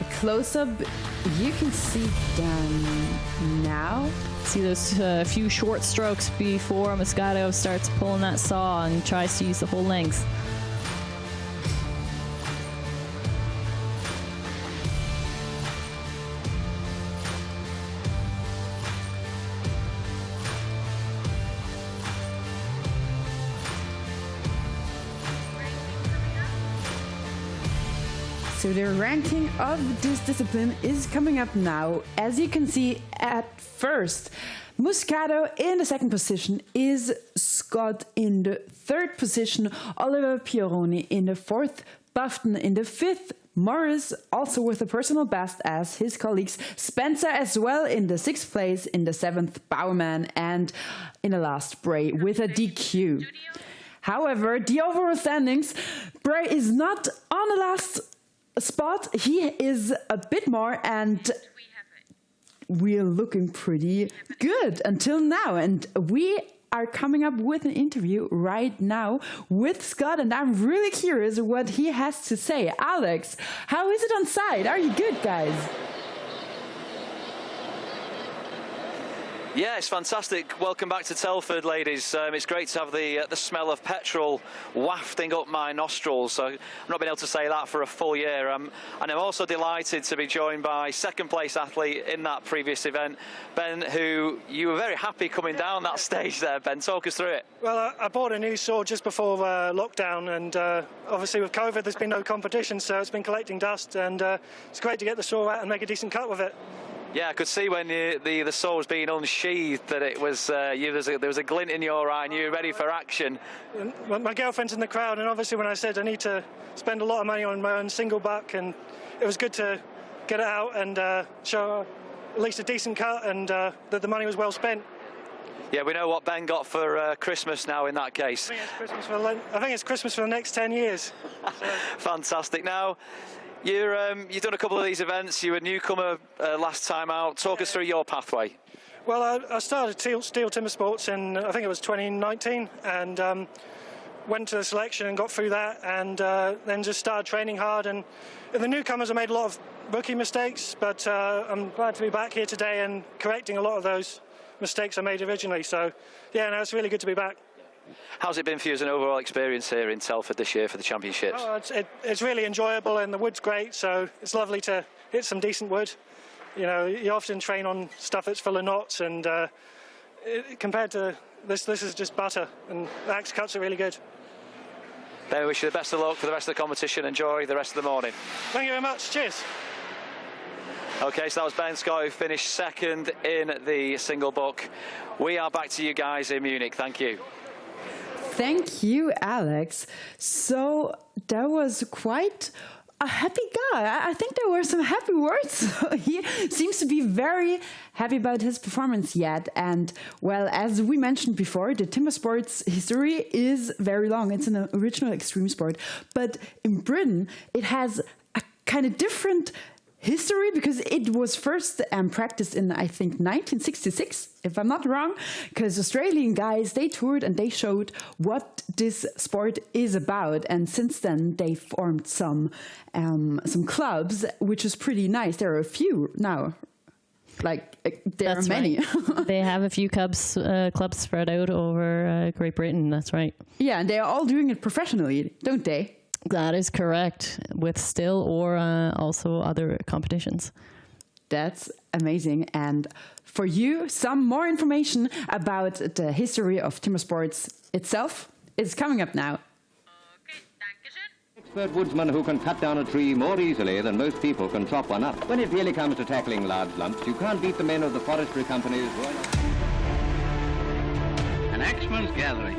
A close-up, you can see them now. See those few short strokes before Moscato starts pulling that saw and tries to use the whole length. So the ranking of this discipline is coming up now. As you can see at first, Moscato in the 2nd position is Scott in the 3rd position, Oliver Pieroni in the 4th, Buffton in the 5th, Morris also with a personal best as his colleagues, Spencer as well in the 6th place, in the 7th, Baumann, and in the last, Bray with a DQ. However, the overall standings, Bray is not on the last spot. He is a bit more, and we're looking pretty good until now. And we are coming up with an interview right now with Scott, and I'm really curious what he has to say. Alex, how is it on site? Are you good, guys? Yeah, it's fantastic. Welcome back to Telford, ladies. It's great to have the smell of petrol wafting up my nostrils. So I've not been able to say that for a full year. And I'm also delighted to be joined by 2nd place athlete in that previous event, Ben, who you were very happy coming down that stage there. Ben, talk us through it. Well, I bought a new saw just before lockdown, and obviously with COVID there's been no competition, so it's been collecting dust, and it's great to get the saw out and make a decent cut with it. Yeah, I could see when the saw was being unsheathed that it was there was a glint in your eye and you were ready for action. My girlfriend's in the crowd, and obviously when I said I need to spend a lot of money on my own single buck, and it was good to get it out and show at least a decent cut, and that the money was well spent. Yeah, we know what Ben got for Christmas now in that case. I think it's Christmas for the next 10 years. So. Fantastic. Now, you've done a couple of these events. You were a newcomer last time out. Talk us through your pathway. Well, I started STIHL Timbersports in, I think it was 2019, and went to the selection and got through that, and then just started training hard. And the newcomers, I made a lot of rookie mistakes, but I'm glad to be back here today and correcting a lot of those mistakes I made originally. So, yeah, no, it's really good to be back. How's it been for you as an overall experience here in Telford this year for the championships? Oh, it's really enjoyable, and the wood's great, so it's lovely to hit some decent wood. You know, you often train on stuff that's full of knots, and compared to this is just butter, and the axe cuts are really good. Ben, I wish you the best of luck for the rest of the competition. Enjoy the rest of the morning. Thank you very much. Cheers. Okay, so that was Ben Scott, who finished 2nd in the single buck. We are back to you guys in Munich. Thank you. Thank you, Alex. So that was quite a happy guy. I think there were some happy words. He seems to be very happy about his performance yet. And, well, as we mentioned before, the timber sports history is very long. It's an original extreme sport. But in Britain, it has a kind of different history, because it was first practiced in, I think, 1966, if I'm not wrong, because Australian guys, they toured and they showed what this sport is about. And since then, they formed some clubs, which is pretty nice. There are a few now. There are many. Right. They have a few clubs spread out over Great Britain. That's right. Yeah, and they are all doing it professionally, don't they? That is correct, with STIHL or also other competitions. That's amazing. And for you, some more information about the history of timber sports itself is coming up now. Expert woodsman who can cut down a tree more easily than most people can chop one up. When it really comes to tackling large lumps, you can't beat the men of the forestry companies. An axeman's gathering.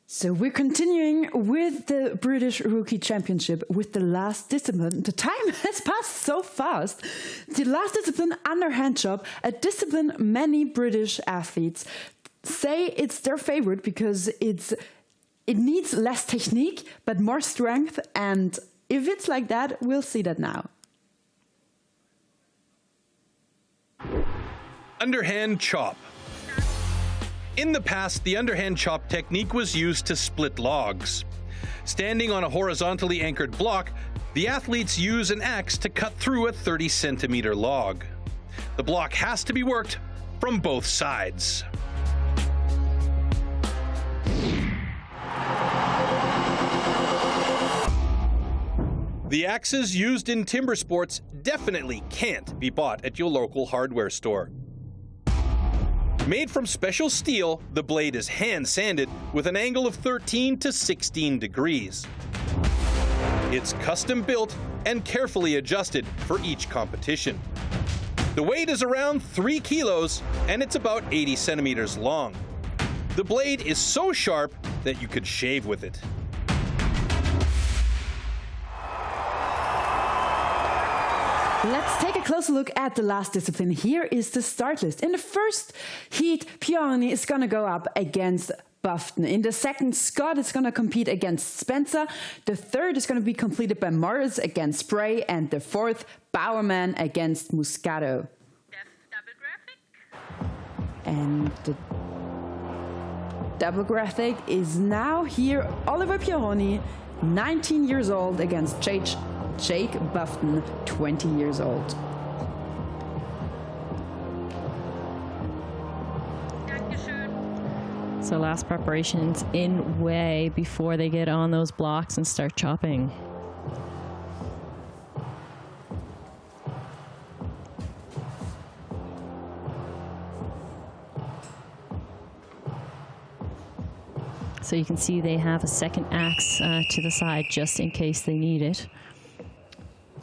So we're continuing with the British Rookie Championship with the last discipline. The time has passed so fast. The last discipline, underhand chop, a discipline many British athletes say it's their favorite because it needs less technique but more strength, and if it's like that, we'll see that now. Underhand chop. In the past, the underhand chop technique was used to split logs. Standing on a horizontally anchored block, the athletes use an axe to cut through a 30-centimeter log. The block has to be worked from both sides. The axes used in timber sports definitely can't be bought at your local hardware store. Made from special steel, the blade is hand-sanded with an angle of 13 to 16 degrees. It's custom-built and carefully adjusted for each competition. The weight is around 3 kilos, and it's about 80 centimeters long. The blade is so sharp that you could shave with it. Let's take a closer look at the last discipline. Here is the start list. In the first heat, Pioni is going to go up against Bufton. In the second, Scott is going to compete against Spencer. The third is going to be completed by Morris against Spray. And the fourth, Bowerman against Muscato. And the double graphic is now here. Oliver Pioni, 19 years old, against Jake Bufton, 20 years old. So last preparations in way before they get on those blocks and start chopping. So you can see they have a second axe to the side just in case they need it.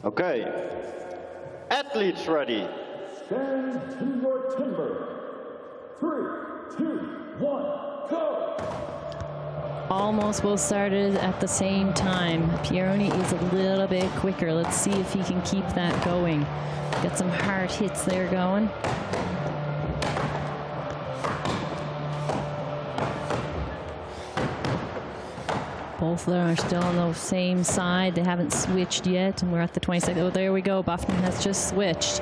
Okay, athletes ready. Stand to your timber. 3, 2, 1, go. Almost both started at the same time. Pieroni is a little bit quicker. Let's see if he can keep that going. Got some hard hits there going. Both of them are still on the same side. They haven't switched yet, and we're at the 22nd. Oh, there we go. Bufton has just switched.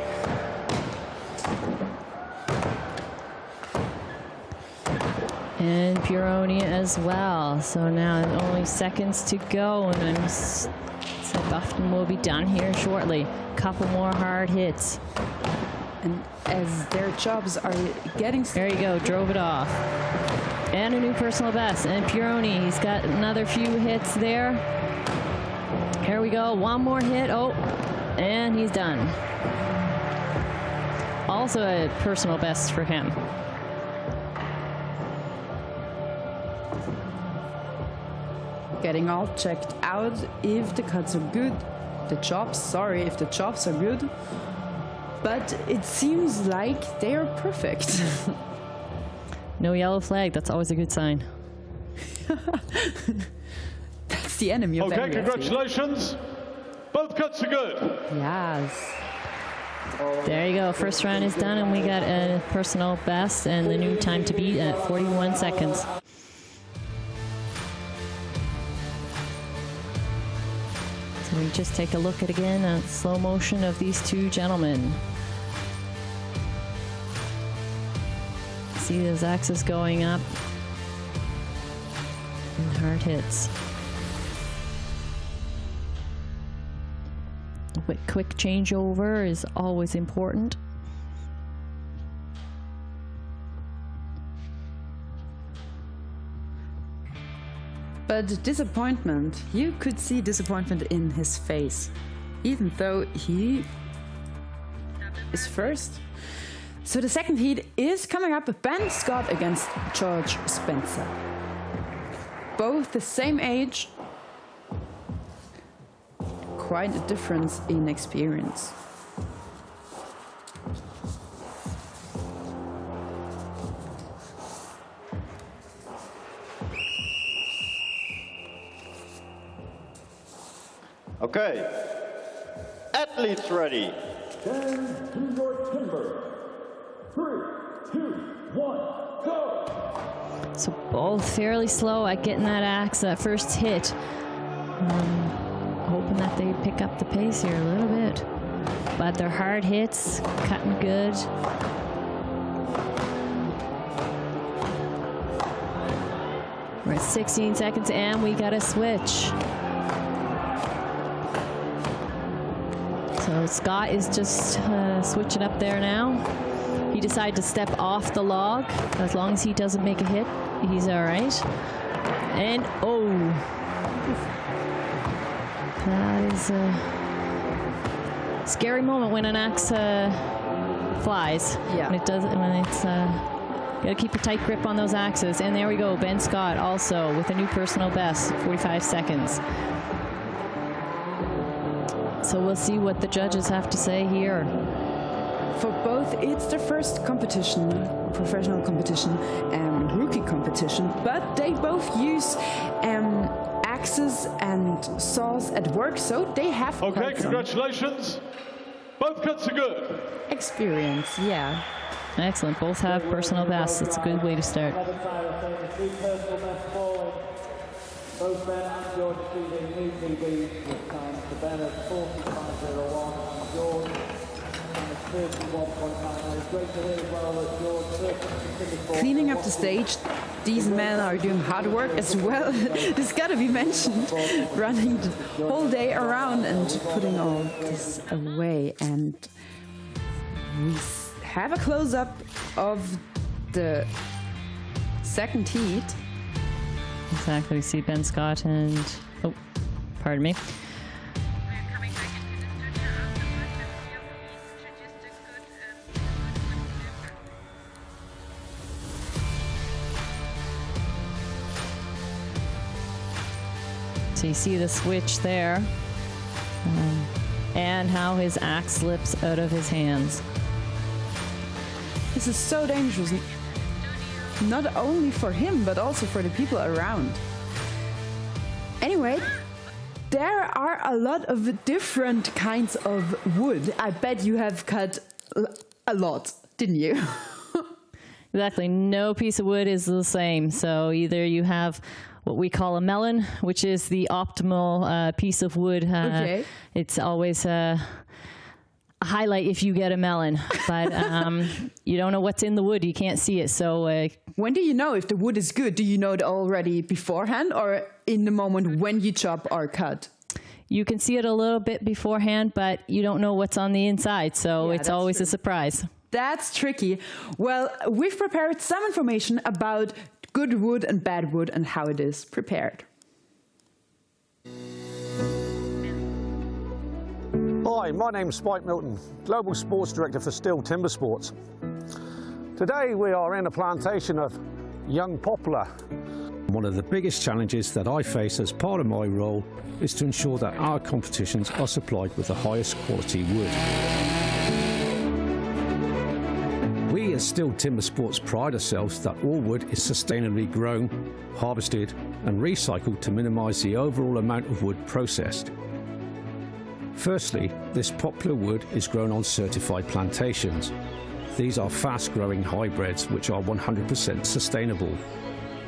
And Pieroni as well. So now only seconds to go, and so Bufton will be done here shortly. Couple more hard hits. And as their jobs are getting... There you go, drove it off. And a new personal best. And Pieroni, he's got another few hits there. Here we go, one more hit. Oh, and he's done. Also a personal best for him. getting all checked out if the cuts are good. The chops, sorry if the chops are good. But it seems like they are perfect. No yellow flag, that's always a good sign. That's the enemy of Okay, envy, congratulations. Both cuts are good. Yes. There you go. First round is done, and we got a personal best and the new time to beat at 41 seconds. So we just take a look at again a slow motion of these two gentlemen. See those axes going up and hard hits. Quick changeover is always important. But disappointment, you could see disappointment in his face, even though he is first. So the second heat is coming up, Ben Scott against George Spencer. Both the same age, quite a difference in experience. Okay, athletes ready. Stand to your timber. 3, 2, 1, go! So both fairly slow at getting that axe, that first hit. Hoping that they pick up the pace here a little bit. But they're hard hits, cutting good. We're at 16 seconds and we got a switch. So Scott is just switching up there now. He decided to step off the log. As long as he doesn't make a hit, he's all right. And oh, that is a scary moment when an axe flies. Yeah. When it does, when it's gotta keep a tight grip on those axes. And there we go, Ben Scott also with a new personal best, 45 seconds. So we'll see what the judges have to say here. For both, it's their first competition, professional competition, rookie competition, but they both use axes and saws at work, so they have Okay, congratulations. Both cuts are good. Experience, yeah. Excellent. Both have personal bests. It's a good way to start. Both Ben and George achieving new PBs with times to Ben at 45.01 and George at 31.9. It's great to hear as well that George Cleaning up the stage, these men are doing hard work as well. This gotta be mentioned. Running the whole day around and putting all this away. And we have a close-up of the second heat. Exactly. We see Ben Scott and, oh, pardon me. So you see the switch there, and how his axe slips out of his hands. This is so dangerous. Not only for him, but also for the people around. Anyway, there are a lot of different kinds of wood. I bet you have cut a lot, didn't you? Exactly. No piece of wood is the same. So either you have what we call a melon, which is the optimal piece of wood. Okay. It's always a highlight if you get a melon, but you don't know what's in the wood. You can't see it. So when do you know if the wood is good? Do you know it already beforehand or in the moment when you chop or cut? You can see it a little bit beforehand, but you don't know what's on the inside. So Yeah, it's always a surprise. That's tricky. Well, we've prepared some information about good wood and bad wood and how it is prepared. Hi, my name's Spike Milton, Global Sports Director for STIHL Timbersports. Today we are in a plantation of young poplar. One of the biggest challenges that I face as part of my role is to ensure that our competitions are supplied with the highest quality wood. We as STIHL TimberSports pride ourselves that all wood is sustainably grown, harvested and recycled to minimise the overall amount of wood processed. Firstly, this popular wood is grown on certified plantations. These are fast-growing hybrids which are 100% sustainable.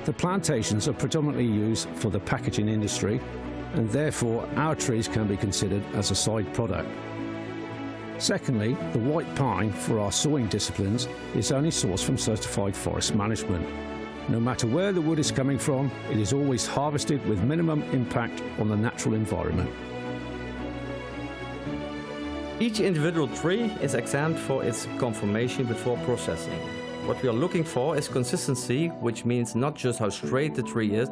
The plantations are predominantly used for the packaging industry, and therefore our trees can be considered as a side product. Secondly, the white pine for our sawing disciplines is only sourced from certified forest management. No matter where the wood is coming from, it is always harvested with minimum impact on the natural environment. Each individual tree is examined for its conformation before processing. What we are looking for is consistency, which means not just how straight the tree is,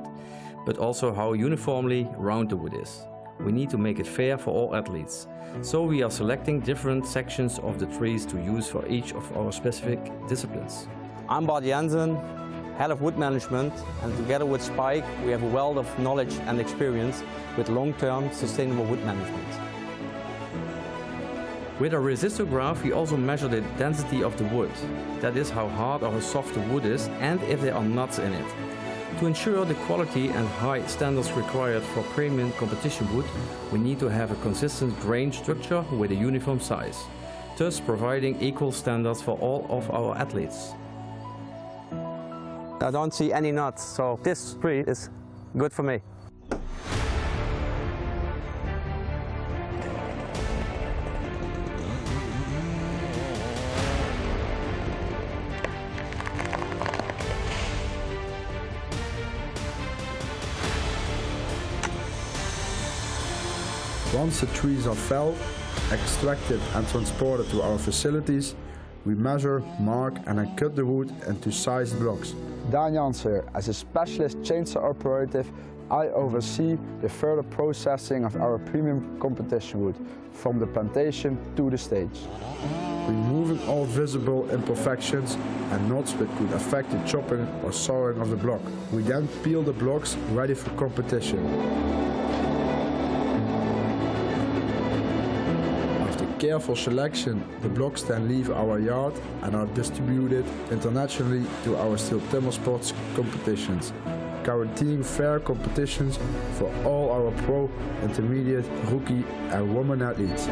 but also how uniformly round the wood is. We need to make it fair for all athletes. So we are selecting different sections of the trees to use for each of our specific disciplines. I'm Bart Jensen, Head of Wood Management, and together with Spike we have a wealth of knowledge and experience with long-term sustainable wood management. With our resistograph we also measure the density of the wood. That is how hard or how soft the wood is and if there are nuts in it. To ensure the quality and high standards required for premium competition wood, we need to have a consistent grain structure with a uniform size, thus providing equal standards for all of our athletes. I don't see any nuts, so this tree is good for me. Once the trees are felled, extracted and transported to our facilities, we measure, mark and then cut the wood into sized blocks. Daan Jans here. As a specialist chainsaw operative, I oversee the further processing of our premium competition wood, from the plantation to the stage. Removing all visible imperfections and knots which could affect the chopping or sawing of the block. We then peel the blocks ready for competition. Careful selection, the blocks then leave our yard and are distributed internationally to our STIHL TimberSports competitions, guaranteeing fair competitions for all our pro, intermediate, rookie and women athletes.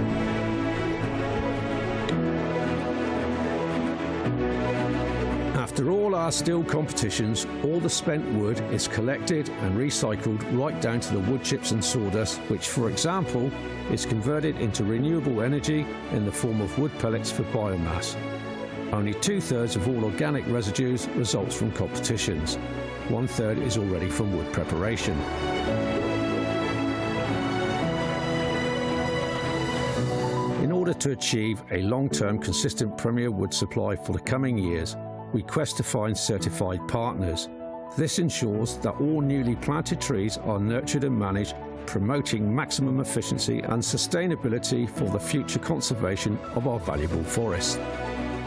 After all our STIHL competitions, all the spent wood is collected and recycled right down to the wood chips and sawdust, which, for example, is converted into renewable energy in the form of wood pellets for biomass. Only 2/3 of all organic residues results from competitions. 1/3 is already from wood preparation. In order to achieve a long-term consistent premier wood supply for the coming years, we quest to find certified partners. This ensures that all newly planted trees are nurtured and managed, promoting maximum efficiency and sustainability for the future conservation of our valuable forests.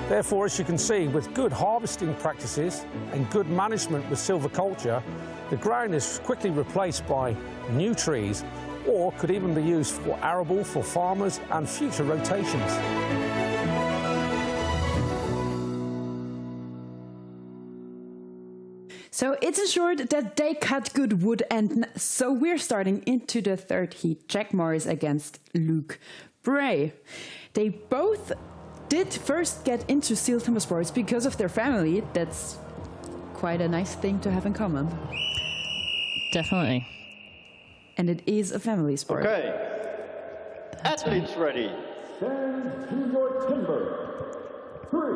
Therefore, as you can see, with good harvesting practices and good management with silviculture, the ground is quickly replaced by new trees, or could even be used for arable for farmers and future rotations. So it's assured that they cut good wood, and so we're starting into the third heat. Jack Morris against Luke Bray. They both did first get into STIHL TimberSports because of their family. That's quite a nice thing to have in common. Definitely. And it is a family sport. Okay. Athletes ready. Stand to your timber. 3,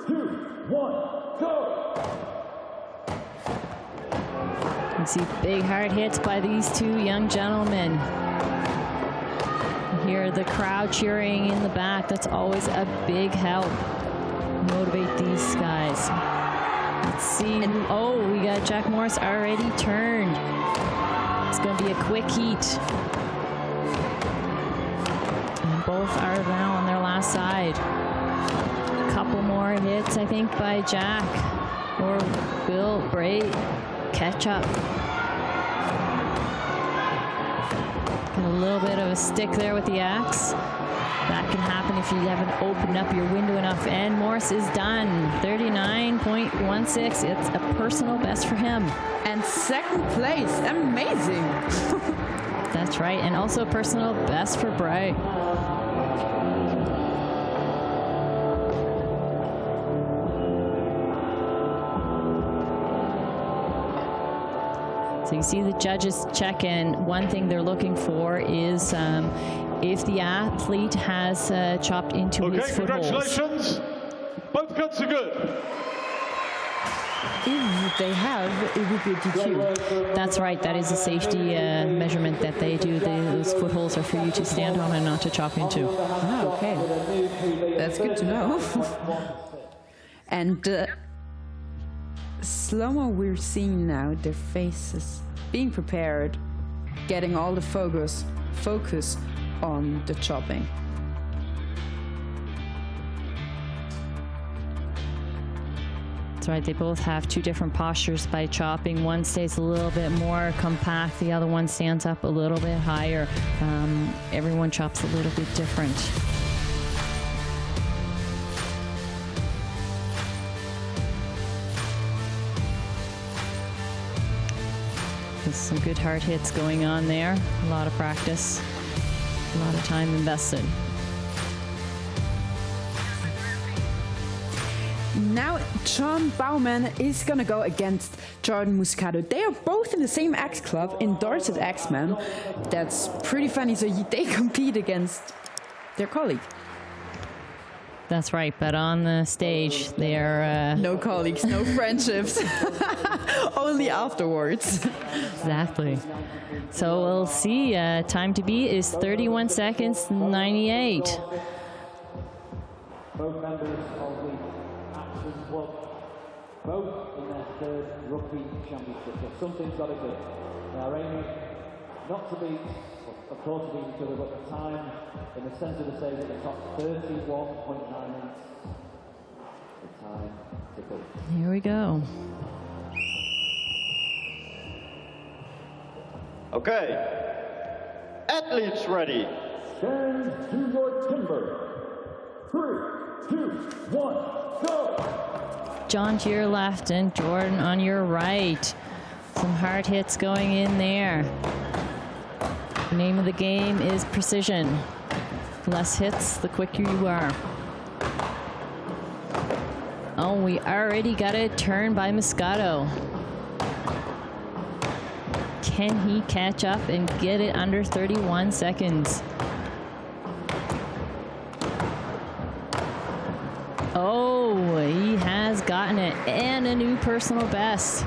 2, 1, go! You see big hard hits by these two young gentlemen. You hear the crowd cheering in the back. That's always a big help. Motivate these guys. Let's see. Oh, we got Jack Morris already turned. It's going to be a quick heat. And both are now on their last side. A couple more hits, I think, by Jack or Bill Bray. catch up. Got a little bit of a stick there with the axe. That can happen if you haven't opened up your window enough. And Morris is done. 39.16. It's a personal best for him. And second place. Amazing. That's right. And also personal best for Bray. So you see the judges check in. One thing they're looking for is if the athlete has chopped into his footholds. Congratulations. Both cuts are good. If they have, it would be a DQ. That's right. That is a safety measurement that they do. Those footholds are for you to stand on and not to chop into. Ah, okay. That's good to know. And slow-mo, we're seeing now their faces being prepared, getting all the focus on the chopping. That's right, they both have two different postures by chopping. One stays a little bit more compact, the other one stands up a little bit higher. Everyone chops a little bit different. There's some good hard hits going on there. A lot of practice, a lot of time invested. Now John Bauman is gonna go against Jordan Muscato. They are both in the same X club in Dorset X-Men. That's pretty funny. So they compete against their colleague. That's right, but on the stage, they're... no colleagues, no friendships. Only afterwards. Exactly. So we'll see. Time to beat is 31 seconds, 98. Both members of the Action Club, both in their third rugby championship. So something's got to give. They are aiming not to beat, of course, to beat each other, but the time in the centre of the stage at the top, 31.98. The time to beat. Here we go. Okay. Athletes ready. Stand to your timber. 3, 2, 1, go! John to your left and Jordan on your right. Some hard hits going in there. The name of the game is precision. The less hits, the quicker you are. Oh, we already got a turn by Muscato. Can he catch up and get it under 31 seconds? Oh, he has gotten it, and a new personal best.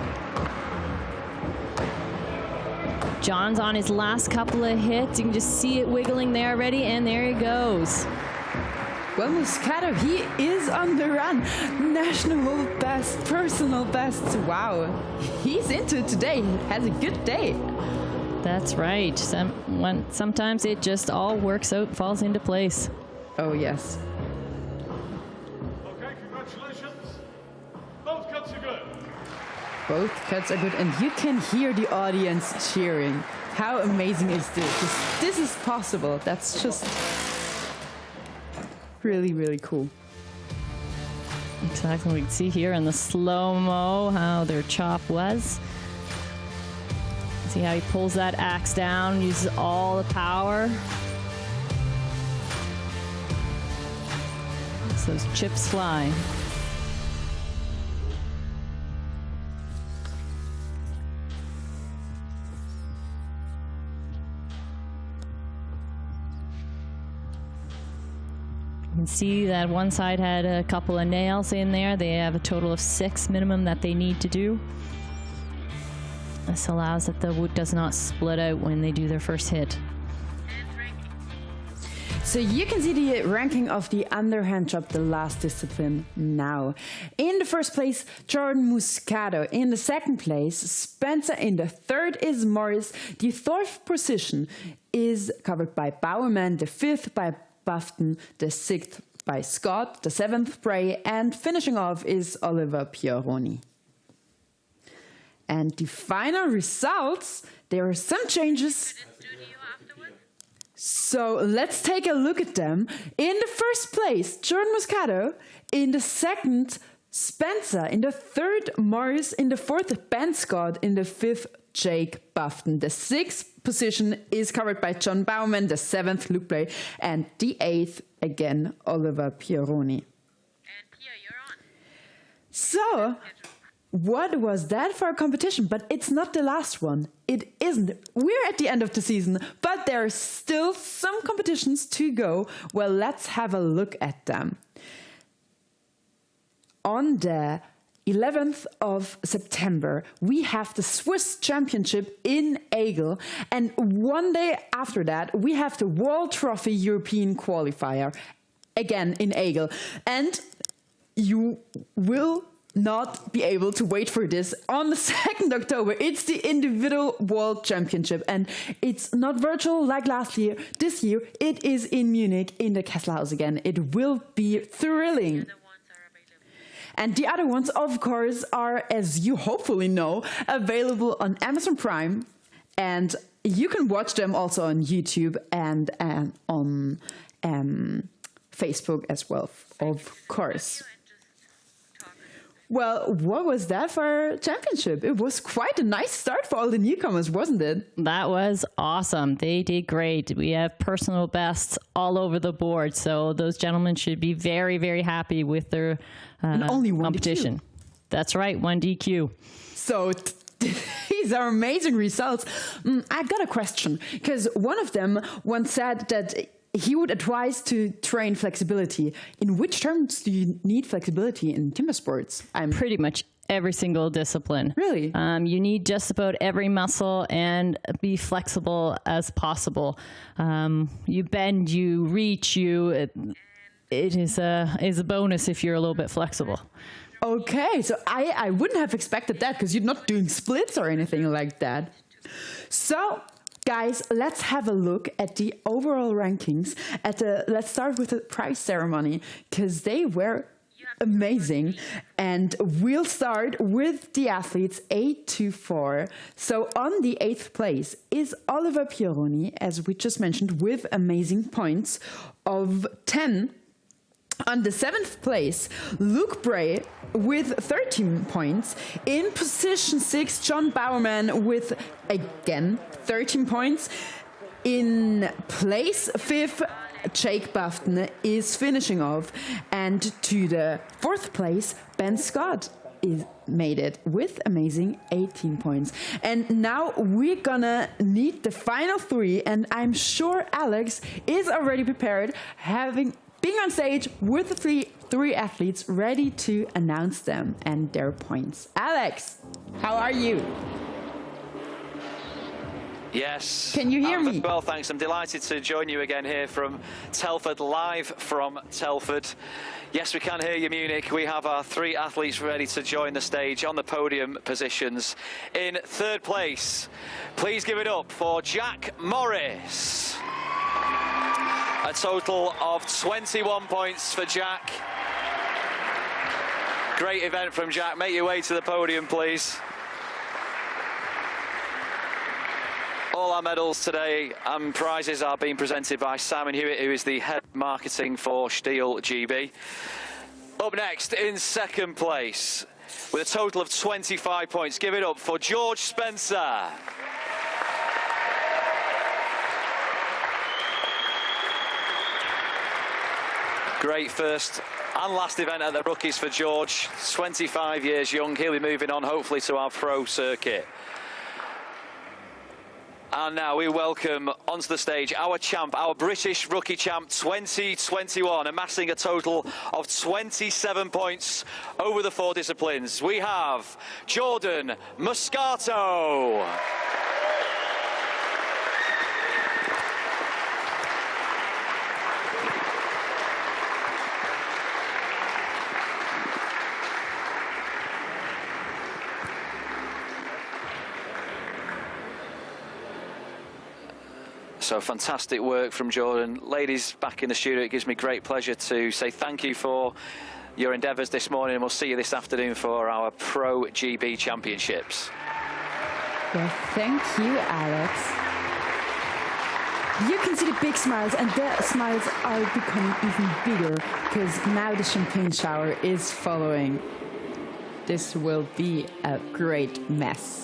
John's on his last couple of hits. You can just see it wiggling there already, and there he goes. Well, Muscato, he is on the run. National best, personal best. Wow, he's into it today. Has a good day. That's right. Sometimes it just all works out, falls into place. Oh, yes. Okay, congratulations. Both cuts are good. Both cuts are good, and you can hear the audience cheering. How amazing is this? This is possible. That's just really, really cool. Exactly. We can see here in the slow-mo how their chop was. See how he pulls that axe down, uses all the power. So those chips fly. You can see that one side had a couple of nails in there. They have a total of 6 minimum that they need to do. This allows that the wood does not split out when they do their first hit. So you can see the ranking of the underhand chop, the last discipline now. In the first place, Jordan Muscato. In the second place, Spencer. In the third is Morris. The fourth position is covered by Bowerman. The fifth by Bufton, the sixth by Scott, the seventh Bray, and finishing off is Oliver Pieroni. And the final results, there are some changes. So let's take a look at them. In the first place, Jordan Moscato. In the second, Spencer. In the third, Morris. In the fourth, Ben Scott. In the fifth, Jake Bufton. The sixth position is covered by John Baumann. The seventh, Luke Bray. And the eighth, again, Oliver Pieroni. So, what was that for a competition? But it's not the last one. It isn't. We're at the end of the season, but there are still some competitions to go. Well, let's have a look at them. On the 11th of September, we have the Swiss Championship in Aigle. And one day after that, we have the World Trophy European Qualifier, again in Aigle. And you will not be able to wait for this. On the 2nd October, it's the individual world championship, and it's not virtual like last year. This year, it is in Munich in the Kesselhaus again. It will be thrilling. And the other ones, of course, are, as you hopefully know, available on Amazon Prime, and you can watch them also on YouTube and on Facebook as well, of course. Well, what was that for our championship? It was quite a nice start for all the newcomers, wasn't it? That was awesome. They did great. We have personal bests all over the board, so those gentlemen should be very, very happy with their and only one competition. DQ. That's right, 1 DQ. So these are amazing results. I got a question, because one of them once said that he would advise to train flexibility. In which terms do you need flexibility in timber sports? Pretty much every single discipline. Really? You need just about every muscle and be flexible as possible. You bend, you reach, it is a bonus if you're a little bit flexible. Okay, so I wouldn't have expected that, because you're not doing splits or anything like that. So, guys, let's have a look at the overall rankings. Let's start with the prize ceremony, because they were amazing. And we'll start with the athletes 8 to 4. So on the 8th place is Oliver Pieroni, as we just mentioned, with amazing points of 10. On the 7th place, Luke Bray with 13 points. In position 6, John Bowerman with, again, 13 points. In place 5th, Jake Bufton is finishing off. And to the 4th place, Ben Scott made it with amazing 18 points. And now we're gonna need the final 3, and I'm sure Alex is already prepared, being on stage with the three athletes, ready to announce them and their points. Alex, how are you? Yes. Can you hear me? Well, thanks. I'm delighted to join you again here from Telford, live from Telford. Yes, we can hear you, Munich. We have our 3 athletes ready to join the stage on the podium positions. In 3rd place, please give it up for Jack Morris. A total of 21 points for Jack. Great event from Jack. Make your way to the podium, please. All our medals today and prizes are being presented by Simon Hewitt, who is the head of marketing for STIHL GB. Up next, in 2nd place, with a total of 25 points, give it up for George Spencer. Great first and last event at the Rookies for George. 25 years young. He'll be moving on, hopefully, to our pro circuit. And now we welcome onto the stage our champ, our British rookie champ 2021, amassing a total of 27 points over the 4 disciplines. We have Jordan Moscato. So fantastic work from Jordan. Ladies, back in the studio, it gives me great pleasure to say thank you for your endeavours this morning, and we'll see you this afternoon for our Pro GB Championships. Well, thank you, Alex. You can see the big smiles, and the smiles are becoming even bigger because now the champagne shower is following. This will be a great mess.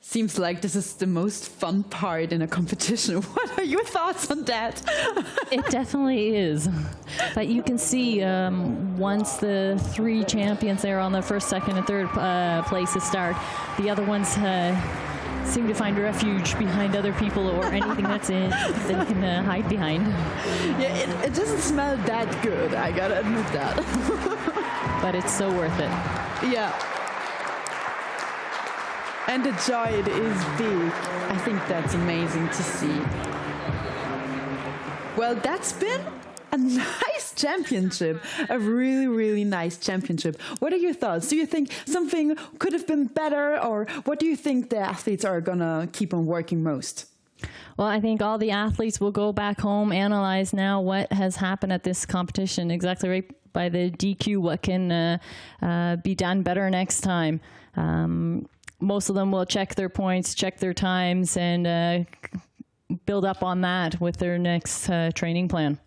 Seems like this is the most fun part in a competition. What are your thoughts on that? It definitely is. But you can see once the three champions there on the first, second, and third places start, the other ones seem to find refuge behind other people or anything that's in they can hide behind. Yeah, it doesn't smell that good, I gotta admit that. But it's so worth it. Yeah. And the joy it is big. I think that's amazing to see. Well, that's been a nice championship. A really, really nice championship. What are your thoughts? Do you think something could have been better? Or what do you think the athletes are going to keep on working most? Well, I think all the athletes will go back home, analyze now what has happened at this competition. Exactly right by the DQ, what can be done better next time. Most of them will check their points, check their times, and build up on that with their next training plan.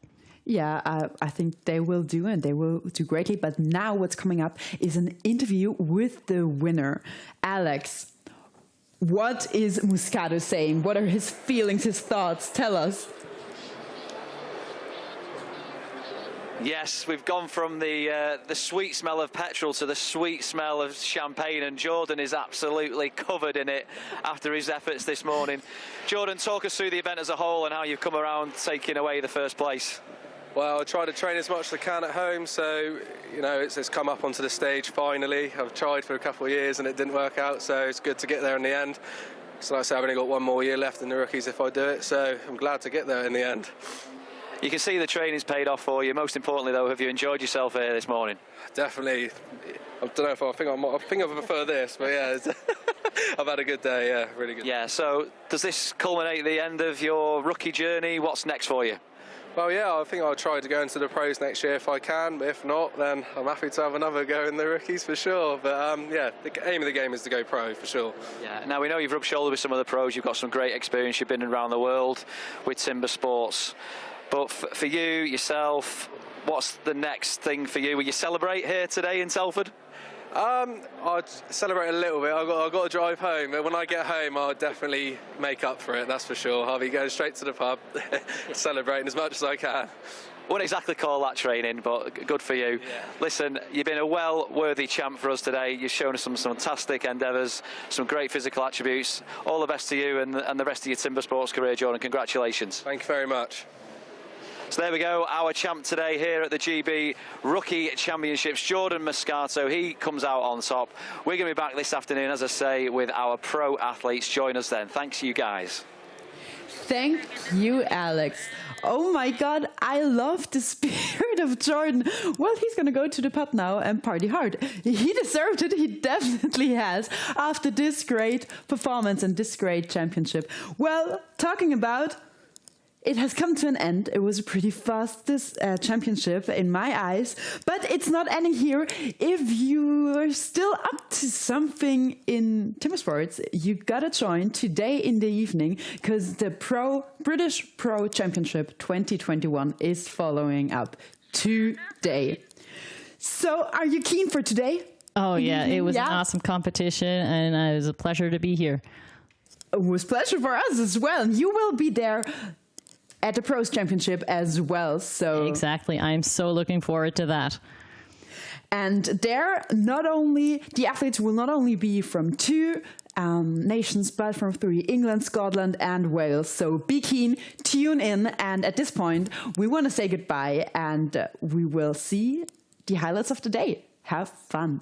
Yeah, I think they will do, and they will do greatly. But now what's coming up is an interview with the winner. Alex, what is Muscato saying? What are his feelings, his thoughts? Tell us. Yes, we've gone from the sweet smell of petrol to the sweet smell of champagne, and Jordan is absolutely covered in it after his efforts this morning. Jordan, talk us through the event as a whole and how you've come around taking away the first place. Well, I try to train as much as I can at home, so you know it's come up onto the stage finally. I've tried for a couple of years and it didn't work out, so it's good to get there in the end. So like I say, I've only got one more year left in the rookies if I do it, so I'm glad to get there in the end. You can see the training's paid off for you. Most importantly, though, have you enjoyed yourself here this morning? Definitely. I don't know if I think I prefer this, but yeah, I've had a good day. Yeah, really good. Yeah. So, does this culminate the end of your rookie journey? What's next for you? Well, yeah, I think I'll try to go into the pros next year if I can. But if not, then I'm happy to have another go in the rookies for sure. But yeah, the aim of the game is to go pro for sure. Yeah. Now we know you've rubbed shoulders with some of the pros. You've got some great experience. You've been around the world with timber sports. But for you, yourself, what's the next thing for you? Will you celebrate here today in Telford? I'd celebrate a little bit. I've got to drive home, but when I get home, I'll definitely make up for it, that's for sure. I'll be going straight to the pub, celebrating as much as I can. Wouldn't exactly call that training, but good for you. Yeah. Listen, you've been a well-worthy champ for us today. You've shown us some fantastic endeavours, some great physical attributes. All the best to you and the rest of your timber sports career, Jordan. Congratulations. Thank you very much. So there we go, our champ today here at the GB Rookie Championships, Jordan Muscato. He comes out on top. We're going to be back this afternoon, as I say, with our pro athletes. Join us then. Thanks, you guys. Thank you, Alex. Oh my God, I love the spirit of Jordan. Well, he's going to go to the pub now and party hard. He deserved it. He definitely has after this great performance and this great championship. Well, talking about it has come to an end. It was a pretty fast championship in my eyes, but it's not ending here. If you are still up to something in timber sports, you gotta join today in the evening because the British Pro Championship 2021 is following up today. So, are you keen for today? Oh yeah, it was an awesome competition, and it was a pleasure to be here. It was a pleasure for us as well. You will be there at the Pros Championship as well. So exactly, I'm so looking forward to that. And there, the athletes will not only be from two nations, but from three: England, Scotland, and Wales. So be keen, tune in, and at this point, we want to say goodbye, and we will see the highlights of the day. Have fun.